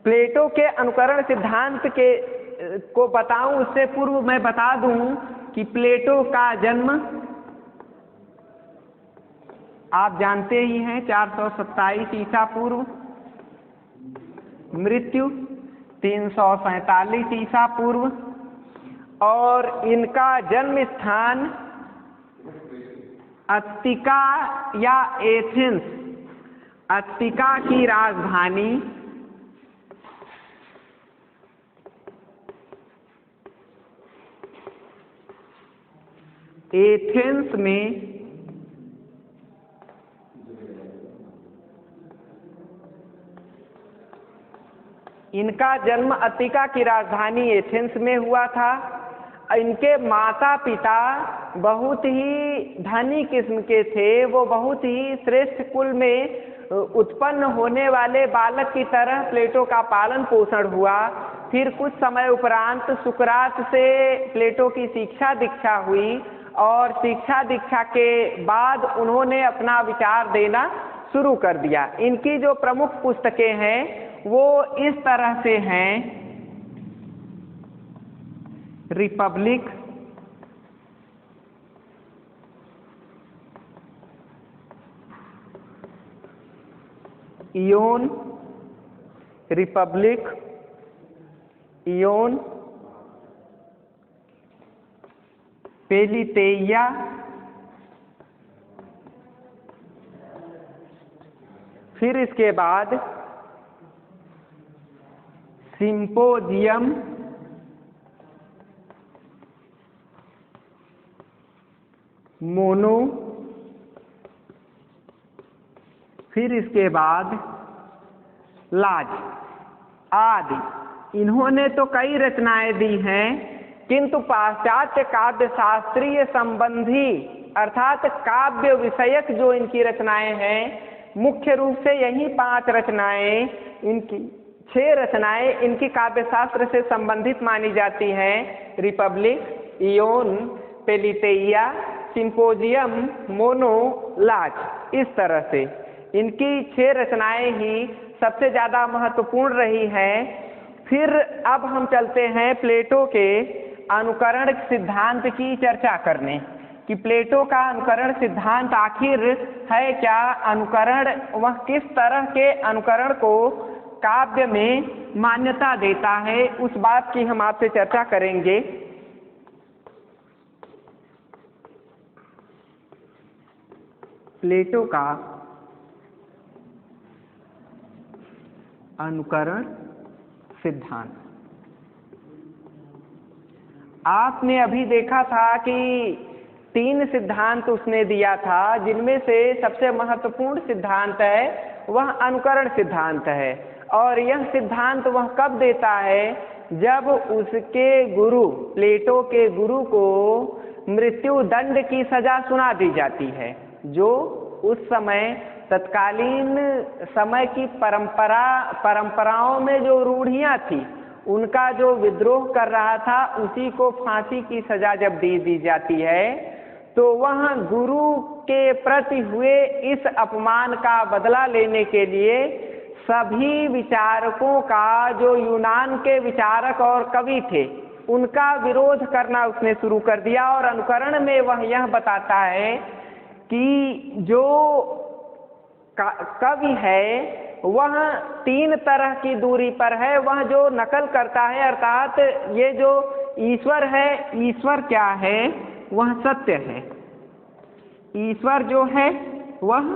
प्लेटो के अनुकरण सिद्धांत को बताऊं उससे पूर्व मैं बता दूं कि प्लेटो का जन्म आप जानते ही हैं 427 ईसा पूर्व, मृत्यु 347 ईसा पूर्व, और इनका जन्म स्थान अत्तिका या एथेंस, अत्तिका की राजधानी एथेंस में इनका जन्म अत्तिका की राजधानी एथेंस में हुआ था। इनके माता पिता बहुत ही धनी किस्म के थे, वो बहुत ही श्रेष्ठ कुल में उत्पन्न होने वाले बालक की तरह प्लेटो का पालन पोषण हुआ। फिर कुछ समय उपरांत सुकरात से प्लेटो की शिक्षा दीक्षा हुई और शिक्षा दीक्षा के बाद उन्होंने अपना विचार देना शुरू कर दिया। इनकी जो प्रमुख पुस्तकें हैं वो इस तरह से हैं: रिपब्लिक, इयोन, रिपब्लिक, इयोन, पेलितेइया, फिर इसके बाद सिंपोजियम, मोनो, फिर इसके बाद लाज आदि। इन्होंने तो कई रचनाएं दी हैं, किंतु पाश्चात्य काव्य शास्त्रीय संबंधी अर्थात काव्य विषयक जो इनकी रचनाएं हैं, मुख्य रूप से यही 5 रचनाएं, इनकी 6 रचनाएं इनकी काव्य शास्त्र से संबंधित मानी जाती हैं: रिपब्लिक, इयोन, पेलितेइया, सिंपोजियम, मोनो, लाज। इस तरह से इनकी 6 रचनाएं ही सबसे ज्यादा महत्वपूर्ण रही हैं। फिर अब हम चलते हैं प्लेटो के अनुकरण सिद्धांत की चर्चा करने कि प्लेटो का अनुकरण सिद्धांत आखिर है क्या, अनुकरण वह किस तरह के अनुकरण को काव्य में मान्यता देता है, उस बात की हम आपसे चर्चा करेंगे। प्लेटो का अनुकरण सिद्धांत आपने अभी देखा था कि 3 सिद्धांत उसने दिया था, जिनमें से सबसे महत्वपूर्ण सिद्धांत है वह अनुकरण सिद्धांत है। और यह सिद्धांत वह कब देता है, जब उसके गुरु प्लेटो के गुरु को मृत्यु दंड की सजा सुना दी जाती है, जो उस समय तत्कालीन समय की परंपराओं में जो रूढ़ियां थी उनका जो विद्रोह कर रहा था, उसी को फांसी की सजा जब दी जाती है, तो वह गुरु के प्रति हुए इस अपमान का बदला लेने के लिए सभी विचारकों का, जो यूनान के विचारक और कवि थे, उनका विरोध करना उसने शुरू कर दिया। और अनुकरण में वह यह बताता है कि जो कवि है वह 3 तरह की दूरी पर है। वह जो नकल करता है, अर्थात ये जो ईश्वर है, ईश्वर क्या है, वह सत्य है। ईश्वर जो है वह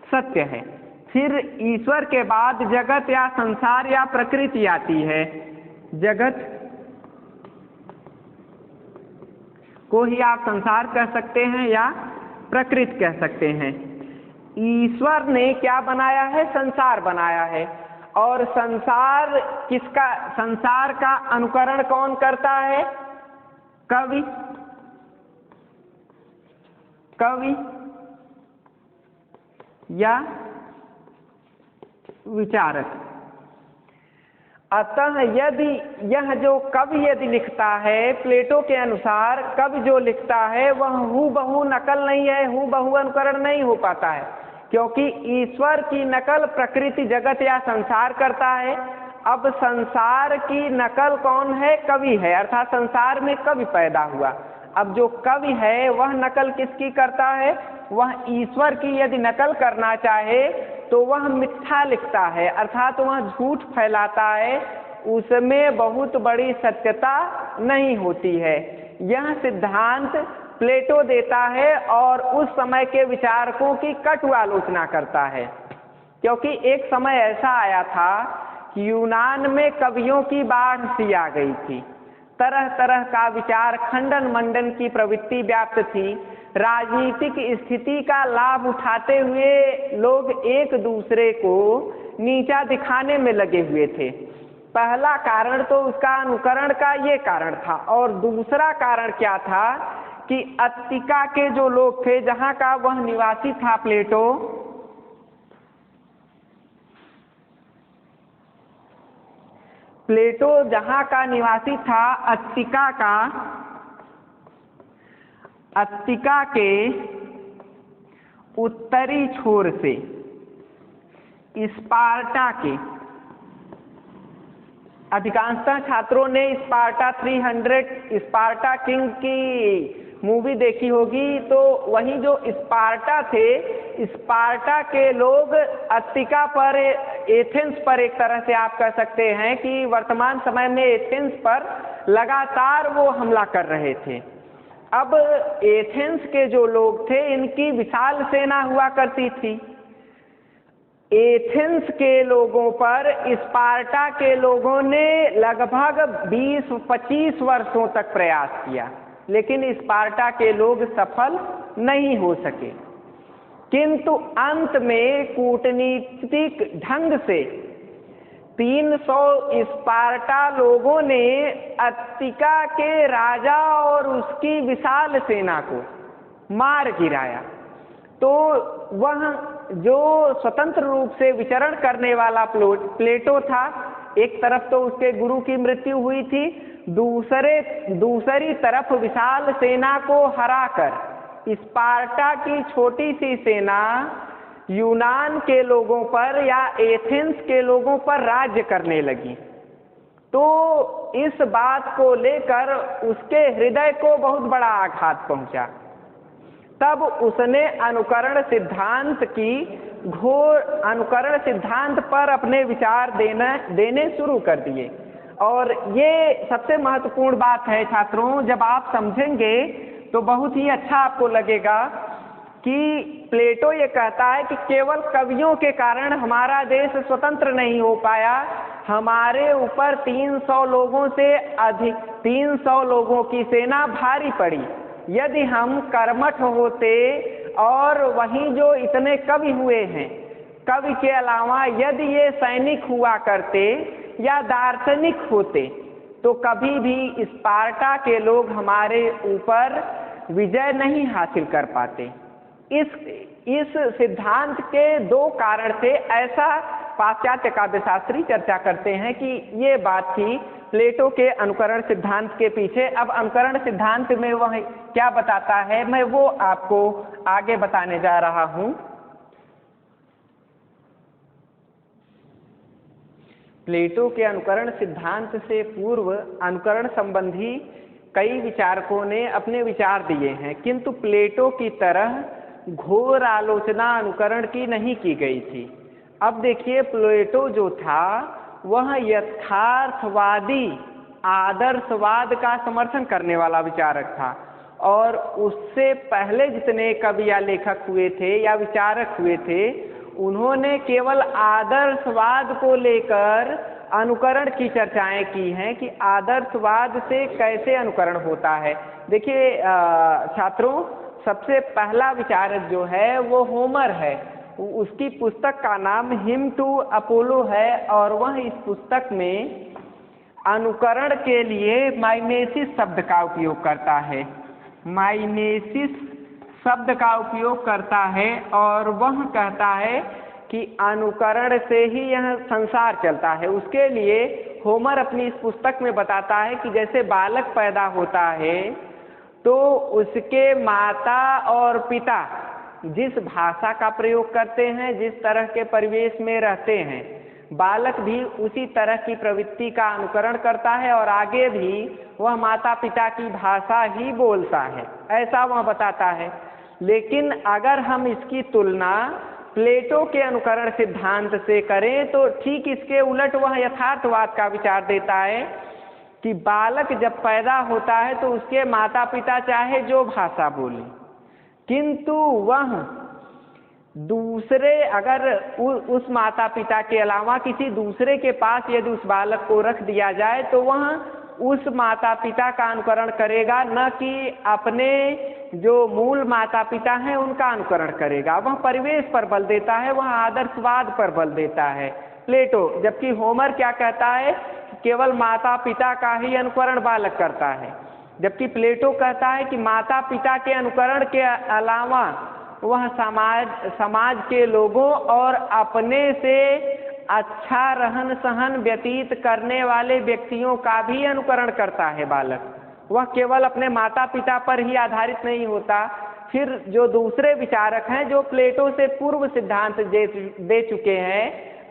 सत्य है। फिर ईश्वर के बाद जगत या संसार या प्रकृति आती है। जगत को ही आप संसार कह सकते हैं या प्रकृति कह सकते हैं। ईश्वर ने क्या बनाया है, संसार बनाया है। और संसार किसका, संसार का अनुकरण कौन करता है, कवि, कवि या विचारक। अतः यदि यह जो कवि यदि लिखता है, प्लेटो के अनुसार कवि जो लिखता है वह हूबहू नकल नहीं है, हूबहू अनुकरण नहीं हो पाता है, क्योंकि ईश्वर की नकल प्रकृति, जगत या संसार करता है। अब संसार की नकल कौन है, कवि है, अर्थात संसार में कवि पैदा हुआ। अब जो कवि है वह नकल किसकी करता है, वह ईश्वर की यदि नकल करना चाहे तो वह मिथ्या लिखता है, अर्थात वह झूठ फैलाता है, उसमें बहुत बड़ी सत्यता नहीं होती है। यह सिद्धांत प्लेटो देता है और उस समय के विचारकों की कटु आलोचना करता है, क्योंकि एक समय ऐसा आया था कि यूनान में कवियों की बाढ़ सी आ गई थी। तरह तरह का विचार खंडन मंडन की प्रवृत्ति व्याप्त थी। राजनीतिक स्थिति का लाभ उठाते हुए लोग एक दूसरे को नीचा दिखाने में लगे हुए थे। पहला कारण तो उसका अनुकरण का ये कारण था, और दूसरा कारण क्या था कि अत्तिका के जो लोग थे, जहां का वह निवासी था प्लेटो, प्लेटो जहां का निवासी था, अत्तिका के उत्तरी छोर से स्पार्टा के, अधिकांशतः छात्रों ने स्पार्टा 300 स्पार्टा किंग की मूवी देखी होगी, तो वही जो स्पार्टा थे, स्पार्टा के लोग अत्तिका पर, एथेंस पर, एक तरह से आप कह सकते हैं कि वर्तमान समय में एथेंस पर लगातार वो हमला कर रहे थे। अब एथेंस के जो लोग थे, इनकी विशाल सेना हुआ करती थी। एथेंस के लोगों पर स्पार्टा के लोगों ने लगभग 20-25 वर्षों तक प्रयास किया, लेकिन स्पार्टा के लोग सफल नहीं हो सके। किंतु अंत में कूटनीतिक ढंग से 300 स्पार्टा लोगों ने अत्तिका के राजा और उसकी विशाल सेना को मार गिराया। तो वह जो स्वतंत्र रूप से विचरण करने वाला प्लेटो था, एक तरफ तो उसके गुरु की मृत्यु हुई थी, दूसरी तरफ विशाल सेना को हराकर स्पार्टा की छोटी सी सेना यूनान के लोगों पर या एथेंस के लोगों पर राज्य करने लगी। तो इस बात को लेकर उसके हृदय को बहुत बड़ा आघात पहुंचा। तब उसने अनुकरण सिद्धांत पर अपने विचार देने शुरू कर दिए। और ये सबसे महत्वपूर्ण बात है छात्रों, जब आप समझेंगे तो बहुत ही अच्छा आपको लगेगा कि प्लेटो ये कहता है कि केवल कवियों के कारण हमारा देश स्वतंत्र नहीं हो पाया, हमारे ऊपर 300 लोगों से अधिक, 300 लोगों की सेना भारी पड़ी। यदि हम कर्मठ होते और वहीं जो इतने कवि हुए हैं, कवि के अलावा यदि ये सैनिक हुआ करते या दार्शनिक होते तो कभी भी स्पार्टा के लोग हमारे ऊपर विजय नहीं हासिल कर पाते। इस सिद्धांत के दो कारण थे, ऐसा पाश्चात्य काव्यशास्त्री चर्चा करते हैं कि ये बात थी प्लेटो के अनुकरण सिद्धांत के पीछे। अब अनुकरण सिद्धांत में वह क्या बताता है, मैं वो आपको आगे बताने जा रहा हूं। प्लेटो के अनुकरण सिद्धांत से पूर्व अनुकरण संबंधी कई विचारकों ने अपने विचार दिए हैं, किंतु प्लेटो की तरह घोर आलोचना अनुकरण की नहीं की गई थी। अब देखिए, प्लेटो जो था वह यथार्थवादी आदर्शवाद का समर्थन करने वाला विचारक था, और उससे पहले जितने कवि या लेखक हुए थे या विचारक हुए थे, उन्होंने केवल आदर्शवाद को लेकर अनुकरण की चर्चाएं की हैं कि आदर्शवाद से कैसे अनुकरण होता है। देखिए छात्रों, सबसे पहला विचारक जो है वो होमर है। उसकी पुस्तक का नाम हिम टू अपोलो है, और वह इस पुस्तक में अनुकरण के लिए माइनेसिस शब्द का उपयोग करता है। माइनेसिस शब्द का उपयोग करता है, और वह कहता है कि अनुकरण से ही यह संसार चलता है। उसके लिए होमर अपनी इस पुस्तक में बताता है कि जैसे बालक पैदा होता है तो उसके माता और पिता जिस भाषा का प्रयोग करते हैं, जिस तरह के परिवेश में रहते हैं, बालक भी उसी तरह की प्रवृत्ति का अनुकरण करता है और आगे भी वह माता पिता की भाषा ही बोलता है, ऐसा वह बताता है। लेकिन अगर हम इसकी तुलना प्लेटो के अनुकरण सिद्धांत से करें तो ठीक इसके उलट वह यथार्थवाद का विचार देता है कि बालक जब पैदा होता है तो उसके माता पिता चाहे जो भाषा बोले, किंतु वह दूसरे अगर उस माता पिता के अलावा किसी दूसरे के पास यदि उस बालक को रख दिया जाए तो वह उस माता पिता का अनुकरण करेगा, न कि अपने जो मूल माता पिता हैं उनका अनुकरण करेगा। वह परिवेश पर बल देता है, वह आदर्शवाद पर बल देता है प्लेटो। जबकि होमर क्या कहता है, केवल माता पिता का ही अनुकरण बालक करता है, जबकि प्लेटो कहता है कि माता पिता के अनुकरण के अलावा वह समाज के लोगों और अपने से अच्छा रहन सहन व्यतीत करने वाले व्यक्तियों का भी अनुकरण करता है बालक। वह केवल अपने माता पिता पर ही आधारित नहीं होता। फिर जो दूसरे विचारक हैं जो प्लेटो से पूर्व सिद्धांत दे चुके हैं,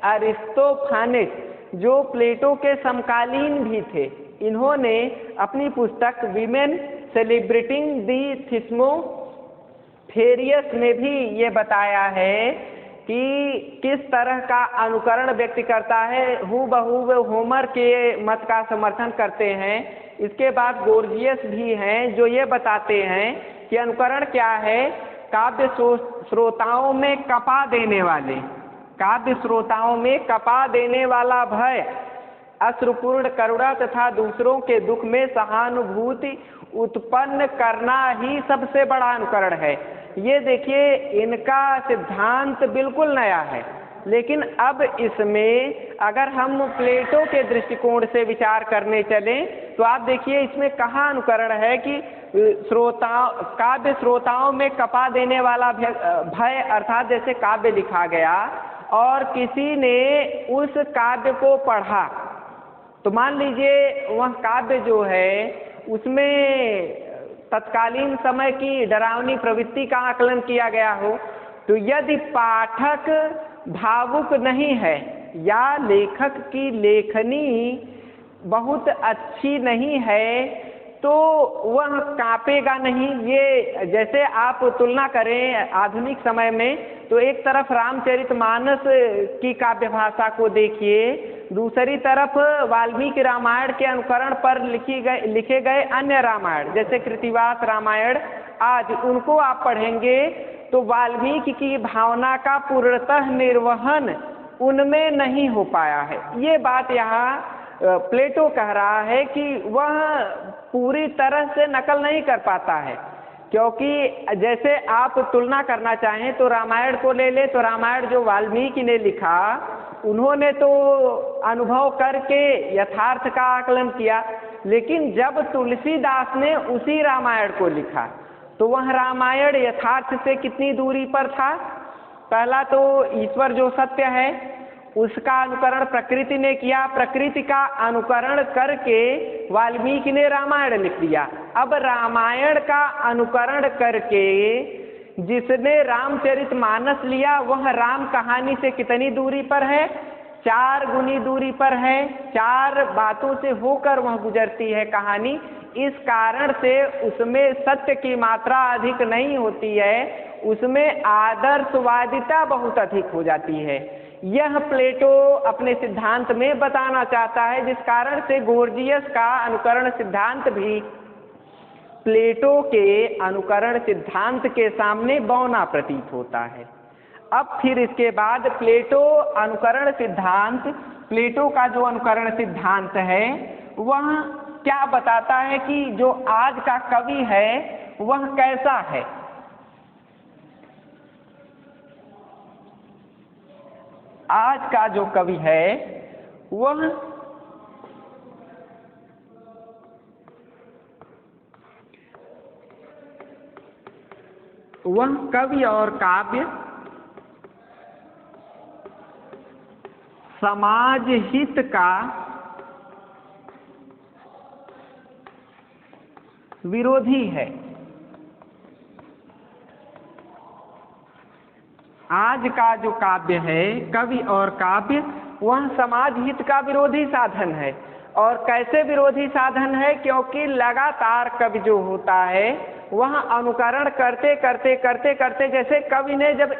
अरिस्टोफानेस, जो प्लेटो के समकालीन भी थे, इन्होंने अपनी पुस्तक विमेन सेलिब्रेटिंग दी थिस्मोथेरियस में भी ये बताया है कि किस तरह का अनुकरण व्यक्ति करता है। हूबहू वे होमर के मत का समर्थन करते हैं। इसके बाद गोर्जियस भी हैं जो ये बताते हैं कि अनुकरण क्या है, काव्य श्रोताओं में कपा देने वाले, काव्य श्रोताओं में कपा देने वाला भय, अश्रुपूर्ण करुणा तथा दूसरों के दुख में सहानुभूति उत्पन्न करना ही सबसे बड़ा अनुकरण है। ये देखिए, इनका सिद्धांत बिल्कुल नया है, लेकिन अब इसमें अगर हम प्लेटो के दृष्टिकोण से विचार करने चलें तो आप देखिए इसमें कहाँ अनुकरण है कि काव्य श्रोताओं में कपा देने वाला भय, अर्थात जैसे काव्य लिखा गया और किसी ने उस काव्य को पढ़ा, तो मान लीजिए वह काव्य जो है उसमें तत्कालीन समय की डरावनी प्रवृत्ति का आकलन किया गया हो, तो यदि पाठक भावुक नहीं है या लेखक की लेखनी बहुत अच्छी नहीं है तो वह कांपेगा नहीं। ये जैसे आप तुलना करें आधुनिक समय में तो एक तरफ रामचरितमानस की काव्य भाषा को देखिए, दूसरी तरफ वाल्मीकि रामायण के अनुकरण पर लिखे गए अन्य रामायण जैसे कृतिवास रामायण, आज उनको आप पढ़ेंगे तो वाल्मीकि की भावना का पूर्णतः निर्वहन उनमें नहीं हो पाया है। ये बात यहाँ प्लेटो कह रहा है कि वह पूरी तरह से नकल नहीं कर पाता है, क्योंकि जैसे आप तुलना करना चाहें तो रामायण को ले ले, तो रामायण जो वाल्मीकि ने लिखा, उन्होंने तो अनुभव करके यथार्थ का आकलन किया, लेकिन जब तुलसीदास ने उसी रामायण को लिखा तो वह रामायण यथार्थ से कितनी दूरी पर था। पहला तो ईश्वर जो सत्य है उसका अनुकरण प्रकृति ने किया, प्रकृति का अनुकरण करके वाल्मीकि ने रामायण लिख दिया। अब रामायण का अनुकरण करके जिसने रामचरितमानस लिया वह राम कहानी से कितनी दूरी पर है, 4 गुनी दूरी पर है, 4 बातों से होकर वह गुजरती है कहानी। इस कारण से उसमें सत्य की मात्रा अधिक नहीं होती है, उसमें आदर्शवादिता बहुत अधिक हो जाती है। यह प्लेटो अपने सिद्धांत में बताना चाहता है, जिस कारण से गोर्जियस का अनुकरण सिद्धांत भी प्लेटो के अनुकरण सिद्धांत के सामने बौना प्रतीत होता है। अब फिर इसके बाद प्लेटो अनुकरण सिद्धांत, प्लेटो का जो अनुकरण सिद्धांत है वह क्या बताता है कि जो आज का कवि है वह कैसा है। आज का जो कवि है वह कवि और काव्य समाज हित का विरोधी है। आज का जो काव्य है, कवि और काव्य, वह समाज हित का विरोधी साधन है। और कैसे विरोधी साधन है? क्योंकि लगातार कवि जो होता है वह अनुकरण करते करते करते करते, जैसे कवि ने जब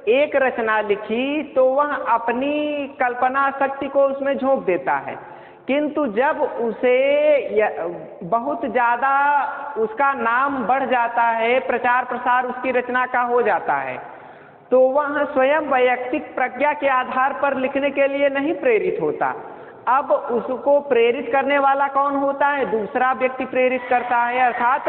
एक रचना लिखी तो वह अपनी कल्पना शक्ति को उसमें झोंक देता है, किंतु जब उसे बहुत ज़्यादा उसका नाम बढ़ जाता है, प्रचार प्रसार उसकी रचना का हो जाता है, तो वह स्वयं वैयक्तिक प्रज्ञा के आधार पर लिखने के लिए नहीं प्रेरित होता। अब उसको प्रेरित करने वाला कौन होता है? दूसरा व्यक्ति प्रेरित करता है, अर्थात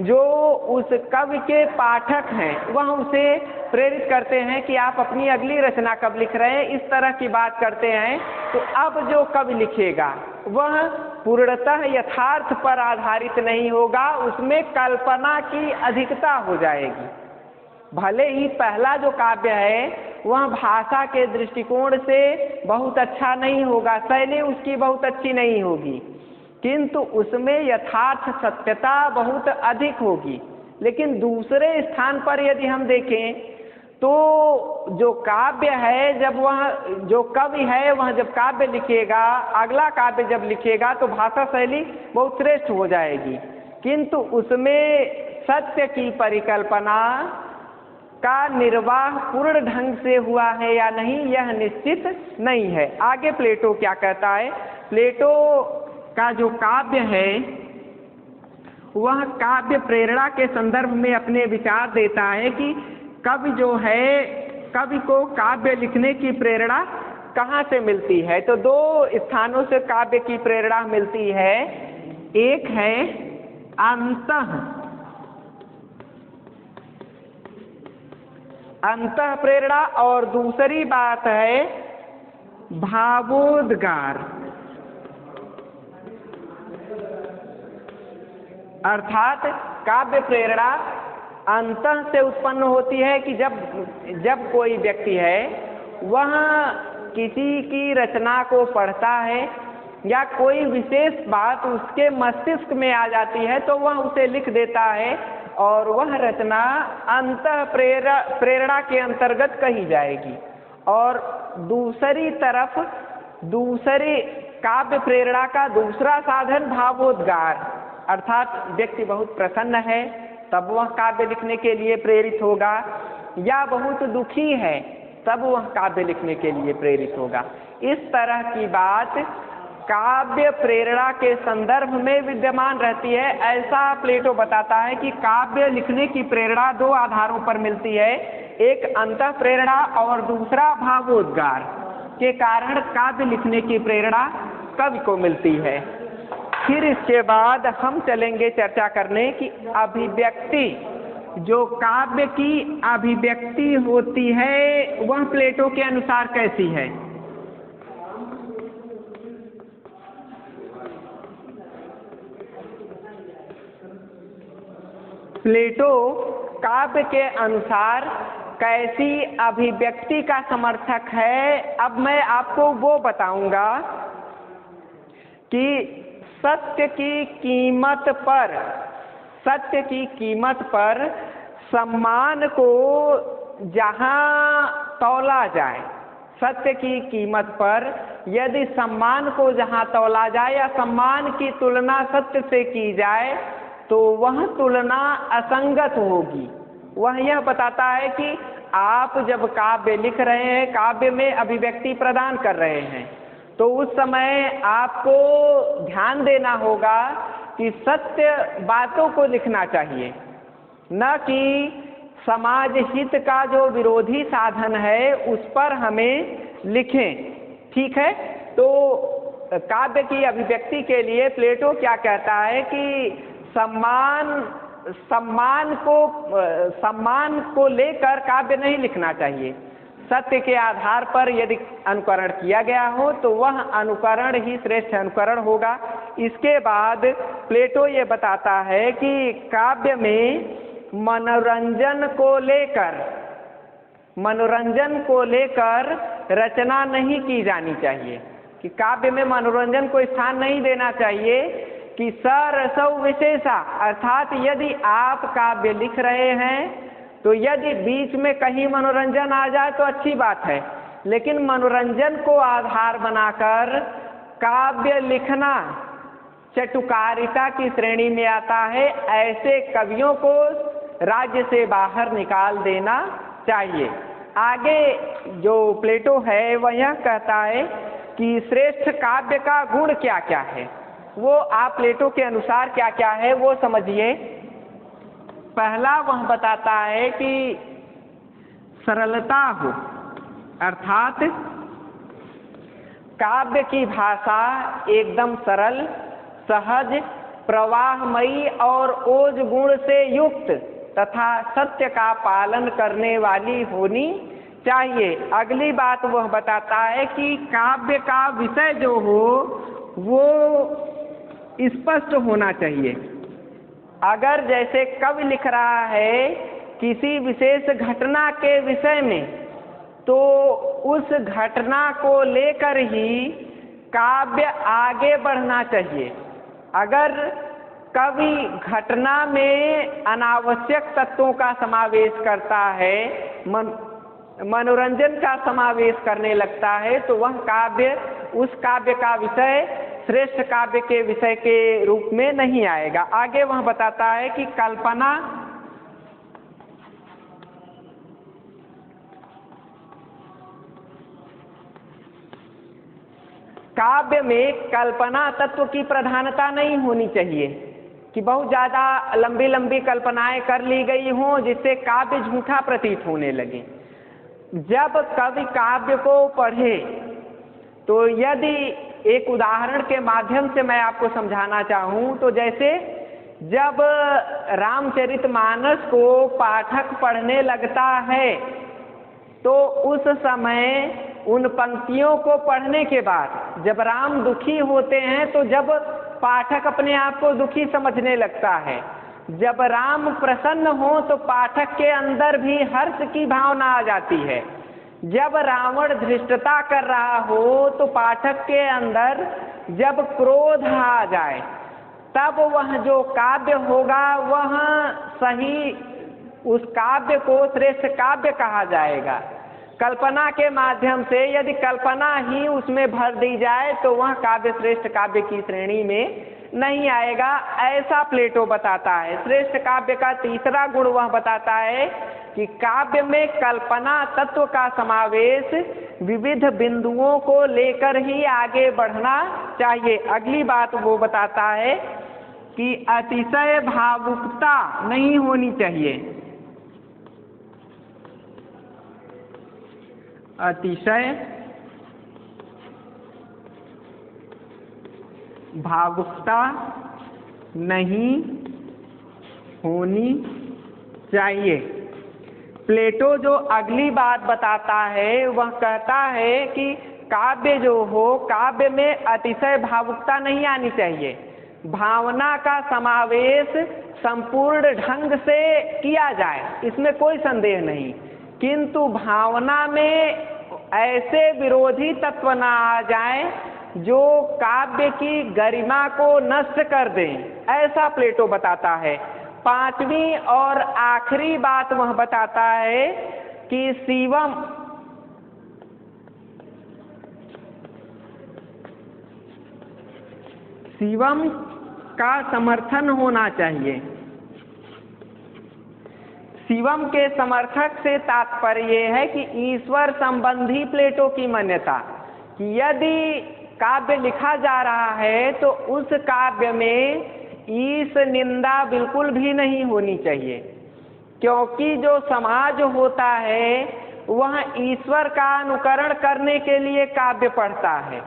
जो उस कवि के पाठक हैं वह उसे प्रेरित करते हैं कि आप अपनी अगली रचना कब लिख रहे हैं, इस तरह की बात करते हैं। तो अब जो कवि लिखेगा वह पूर्णतः यथार्थ पर आधारित नहीं होगा, उसमें कल्पना की अधिकता हो जाएगी। भले ही पहला जो काव्य है वह भाषा के दृष्टिकोण से बहुत अच्छा नहीं होगा, शैली उसकी बहुत अच्छी नहीं होगी, किंतु उसमें यथार्थ सत्यता बहुत अधिक होगी। लेकिन दूसरे स्थान पर यदि हम देखें तो जो काव्य है, जब वह जो कवि है वह जब काव्य लिखेगा, अगला काव्य जब लिखेगा तो भाषा शैली बहुत श्रेष्ठ हो जाएगी, किंतु उसमें सत्य की परिकल्पना का निर्वाह पूर्ण ढंग से हुआ है या नहीं यह निश्चित नहीं है। आगे प्लेटो क्या कहता है? प्लेटो का जो काव्य है वह काव्य प्रेरणा के संदर्भ में अपने विचार देता है कि कवि जो है, कवि को काव्य लिखने की प्रेरणा कहाँ से मिलती है। तो 2 स्थानों से काव्य की प्रेरणा मिलती है। एक है अंतः प्रेरणा और दूसरी बात है भावोद्गार। अर्थात काव्य प्रेरणा अंतः से उत्पन्न होती है कि जब कोई व्यक्ति है वह किसी की रचना को पढ़ता है या कोई विशेष बात उसके मस्तिष्क में आ जाती है तो वह उसे लिख देता है और वह रचना अंतः प्रेरणा के अंतर्गत कही जाएगी। और दूसरी तरफ दूसरी काव्य प्रेरणा का दूसरा साधन भावोद्गार, अर्थात व्यक्ति बहुत प्रसन्न है तब वह काव्य लिखने के लिए प्रेरित होगा, या बहुत दुखी है तब वह काव्य लिखने के लिए प्रेरित होगा। इस तरह की बात काव्य प्रेरणा के संदर्भ में विद्यमान रहती है। ऐसा प्लेटो बताता है कि काव्य लिखने की प्रेरणा 2 आधारों पर मिलती है, एक अंतः प्रेरणा और दूसरा भावोद्गार के कारण काव्य लिखने की प्रेरणा कवि को मिलती है। फिर इसके बाद हम चलेंगे चर्चा करने की अभिव्यक्ति, जो काव्य की अभिव्यक्ति होती है वह प्लेटो के अनुसार कैसी है। प्लेटो काव्य के अनुसार कैसी अभिव्यक्ति का समर्थक है। अब मैं आपको वो बताऊंगा कि सत्य की कीमत पर सम्मान को जहाँ तौला जाए, सत्य की कीमत पर यदि सम्मान को जहाँ तौला जाए या सम्मान की तुलना सत्य से की जाए तो वह तुलना असंगत होगी। वह यह बताता है कि आप जब काव्य लिख रहे हैं, काव्य में अभिव्यक्ति प्रदान कर रहे हैं, तो उस समय आपको ध्यान देना होगा कि सत्य बातों को लिखना चाहिए, न कि समाज हित का जो विरोधी साधन है उस पर हमें लिखें। ठीक है, तो काव्य की अभिव्यक्ति के लिए प्लेटो क्या कहता है कि सम्मान को लेकर काव्य नहीं लिखना चाहिए। सत्य के आधार पर यदि अनुकरण किया गया हो तो वह अनुकरण ही श्रेष्ठ अनुकरण होगा। इसके बाद प्लेटो ये बताता है कि काव्य में मनोरंजन को लेकर रचना नहीं की जानी चाहिए, कि काव्य में मनोरंजन को स्थान नहीं देना चाहिए, कि सरसौ विशेषा, अर्थात यदि आप काव्य लिख रहे हैं तो यदि बीच में कहीं मनोरंजन आ जाए तो अच्छी बात है, लेकिन मनोरंजन को आधार बनाकर काव्य लिखना चटुकारिता की श्रेणी में आता है। ऐसे कवियों को राज्य से बाहर निकाल देना चाहिए। आगे जो प्लेटो है वह यह कहता है कि श्रेष्ठ काव्य का गुण क्या क्या है। वो आप प्लेटो के अनुसार क्या क्या है वो समझिए। पहला वह बताता है कि सरलता हो, अर्थात काव्य की भाषा एकदम सरल, सहज, प्रवाहमयी और ओज गुण से युक्त तथा सत्य का पालन करने वाली होनी चाहिए। अगली बात वह बताता है कि काव्य का विषय जो हो वो स्पष्ट होना चाहिए। अगर जैसे कवि लिख रहा है किसी विशेष घटना के विषय में, तो उस घटना को लेकर ही काव्य आगे बढ़ना चाहिए। अगर कवि घटना में अनावश्यक तत्वों का समावेश करता है, मनोरंजन का समावेश करने लगता है, तो वह काव्य उस काव्य का विषय श्रेष्ठ काव्य के विषय के रूप में नहीं आएगा। आगे वह बताता है कि कल्पना काव्य में कल्पना तत्व की प्रधानता नहीं होनी चाहिए, कि बहुत ज़्यादा लंबी लंबी कल्पनाएं कर ली गई हों जिससे काव्य झूठा प्रतीत होने लगे। जब कवि काव्य को पढ़े तो यदि एक उदाहरण के माध्यम से मैं आपको समझाना चाहूं, तो जैसे जब रामचरितमानस को पाठक पढ़ने लगता है तो उस समय उन पंक्तियों को पढ़ने के बाद जब राम दुखी होते हैं तो जब पाठक अपने आप को दुखी समझने लगता है, जब राम प्रसन्न हो तो पाठक के अंदर भी हर्ष की भावना आ जाती है, जब रावण धृष्टता कर रहा हो तो पाठक के अंदर जब क्रोध आ जाए, तब वह जो काव्य होगा वह सही, उस काव्य को श्रेष्ठ काव्य कहा जाएगा। कल्पना के माध्यम से यदि कल्पना ही उसमें भर दी जाए तो वह काव्य श्रेष्ठ काव्य की श्रेणी में नहीं आएगा, ऐसा प्लेटो बताता है। श्रेष्ठ काव्य का तीसरा गुण वह बताता है कि काव्य में कल्पना तत्व का समावेश विविध बिंदुओं को लेकर ही आगे बढ़ना चाहिए। अगली बात वो बताता है कि अतिशय भावुकता नहीं होनी चाहिए, अतिशय भावुकता नहीं होनी चाहिए। प्लेटो जो अगली बात बताता है वह कहता है कि काव्य जो हो, काव्य में अतिशय भावुकता नहीं आनी चाहिए। भावना का समावेश संपूर्ण ढंग से किया जाए, इसमें कोई संदेह नहीं, किंतु भावना में ऐसे विरोधी तत्व ना आ जाए जो काव्य की गरिमा को नष्ट कर दें, ऐसा प्लेटो बताता है। पांचवी और आखिरी बात वह बताता है कि शिवम का समर्थन होना चाहिए। शिवम के समर्थक से तात्पर्य है कि ईश्वर संबंधी प्लेटो की मान्यता कि यदि काव्य लिखा जा रहा है तो उस काव्य में ईश निंदा बिल्कुल भी नहीं होनी चाहिए, क्योंकि जो समाज होता है वह ईश्वर का अनुकरण करने के लिए काव्य पढ़ता है।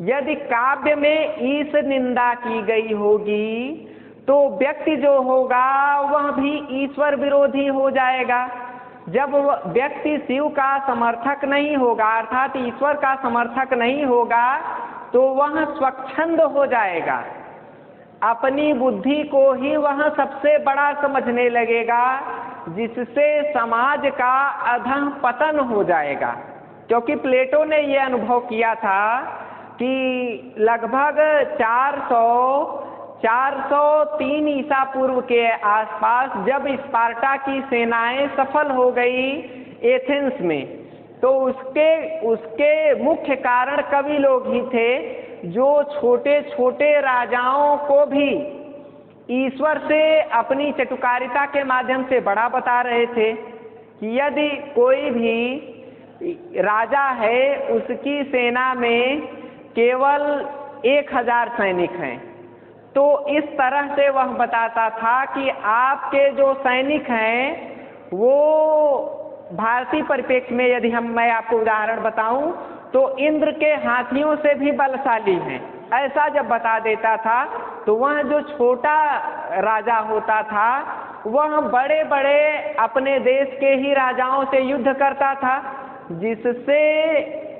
यदि काव्य में ईश निंदा की गई होगी तो व्यक्ति जो होगा वह भी ईश्वर विरोधी हो जाएगा। जब वह व्यक्ति शिव का समर्थक नहीं होगा, अर्थात ईश्वर का समर्थक नहीं होगा, तो वह स्वच्छंद हो जाएगा, अपनी बुद्धि को ही वह सबसे बड़ा समझने लगेगा, जिससे समाज का अधः पतन हो जाएगा। क्योंकि प्लेटो ने यह अनुभव किया था कि लगभग 403 ईसा पूर्व के आसपास जब स्पार्टा की सेनाएं सफल हो गई एथेंस में, तो उसके मुख्य कारण कवि लोग ही थे जो छोटे छोटे राजाओं को भी ईश्वर से अपनी चटुकारिता के माध्यम से बड़ा बता रहे थे कि यदि कोई भी राजा है उसकी सेना में केवल 1000 सैनिक हैं, तो इस तरह से वह बताता था कि आपके जो सैनिक हैं वो भारतीय परिप्रेक्ष्य में यदि मैं आपको उदाहरण बताऊं तो इंद्र के हाथियों से भी बलशाली हैं। ऐसा जब बता देता था तो वह जो छोटा राजा होता था वह बड़े बड़े अपने देश के ही राजाओं से युद्ध करता था, जिससे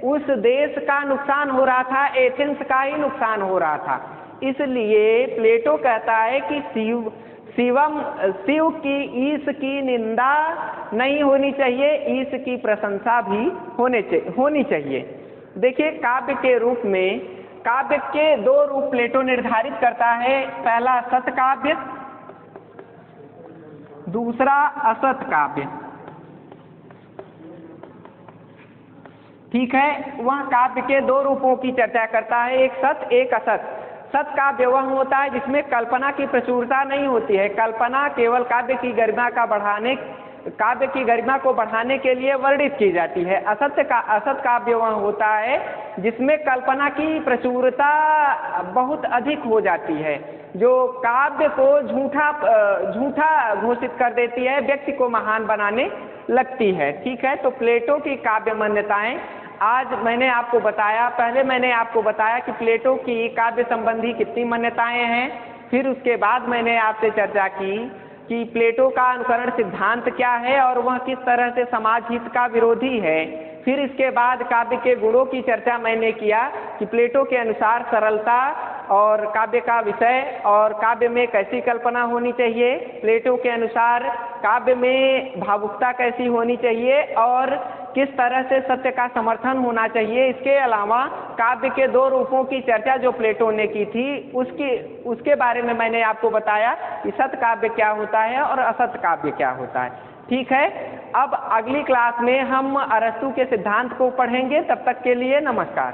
उस देश का नुकसान हो रहा था, एथेंस का ही नुकसान हो रहा था। इसलिए प्लेटो कहता है कि शिव की ईश की निंदा नहीं होनी चाहिए, ईश की प्रशंसा भी होनी चाहिए। देखिए, काव्य के रूप में काव्य के 2 रूप प्लेटो निर्धारित करता है। पहला सत काव्य, दूसरा असत काव्य। ठीक है, वह काव्य के 2 रूपों की चर्चा करता है, एक सत एक असत। सत काव्य वह होता है जिसमें कल्पना की प्रचुरता नहीं होती है, कल्पना केवल काव्य की गरिमा को बढ़ाने के लिए वर्णित की जाती है। असत काव्य वह होता है जिसमें कल्पना की प्रचुरता बहुत अधिक हो जाती है, जो काव्य को झूठा घोषित कर देती है, व्यक्ति को महान बनाने लगती है। ठीक है, तो प्लेटो की काव्य मान्यताएं आज मैंने आपको बताया। पहले मैंने आपको बताया कि प्लेटो की काव्य संबंधी कितनी मान्यताएं हैं, फिर उसके बाद मैंने आपसे चर्चा की कि प्लेटो का अनुकरण सिद्धांत क्या है और वह किस तरह से समाज हित का विरोधी है। फिर इसके बाद काव्य के गुणों की चर्चा मैंने किया कि प्लेटो के अनुसार सरलता और काव्य का विषय और काव्य में कैसी कल्पना होनी चाहिए, प्लेटो के अनुसार काव्य में भावुकता कैसी होनी चाहिए और किस तरह से सत्य का समर्थन होना चाहिए। इसके अलावा काव्य के 2 रूपों की चर्चा जो प्लेटो ने की थी उसके बारे में मैंने आपको बताया कि सत काव्य क्या होता है और असत काव्य क्या होता है। ठीक है, अब अगली क्लास में हम अरस्तु के सिद्धांत को पढ़ेंगे। तब तक के लिए नमस्कार।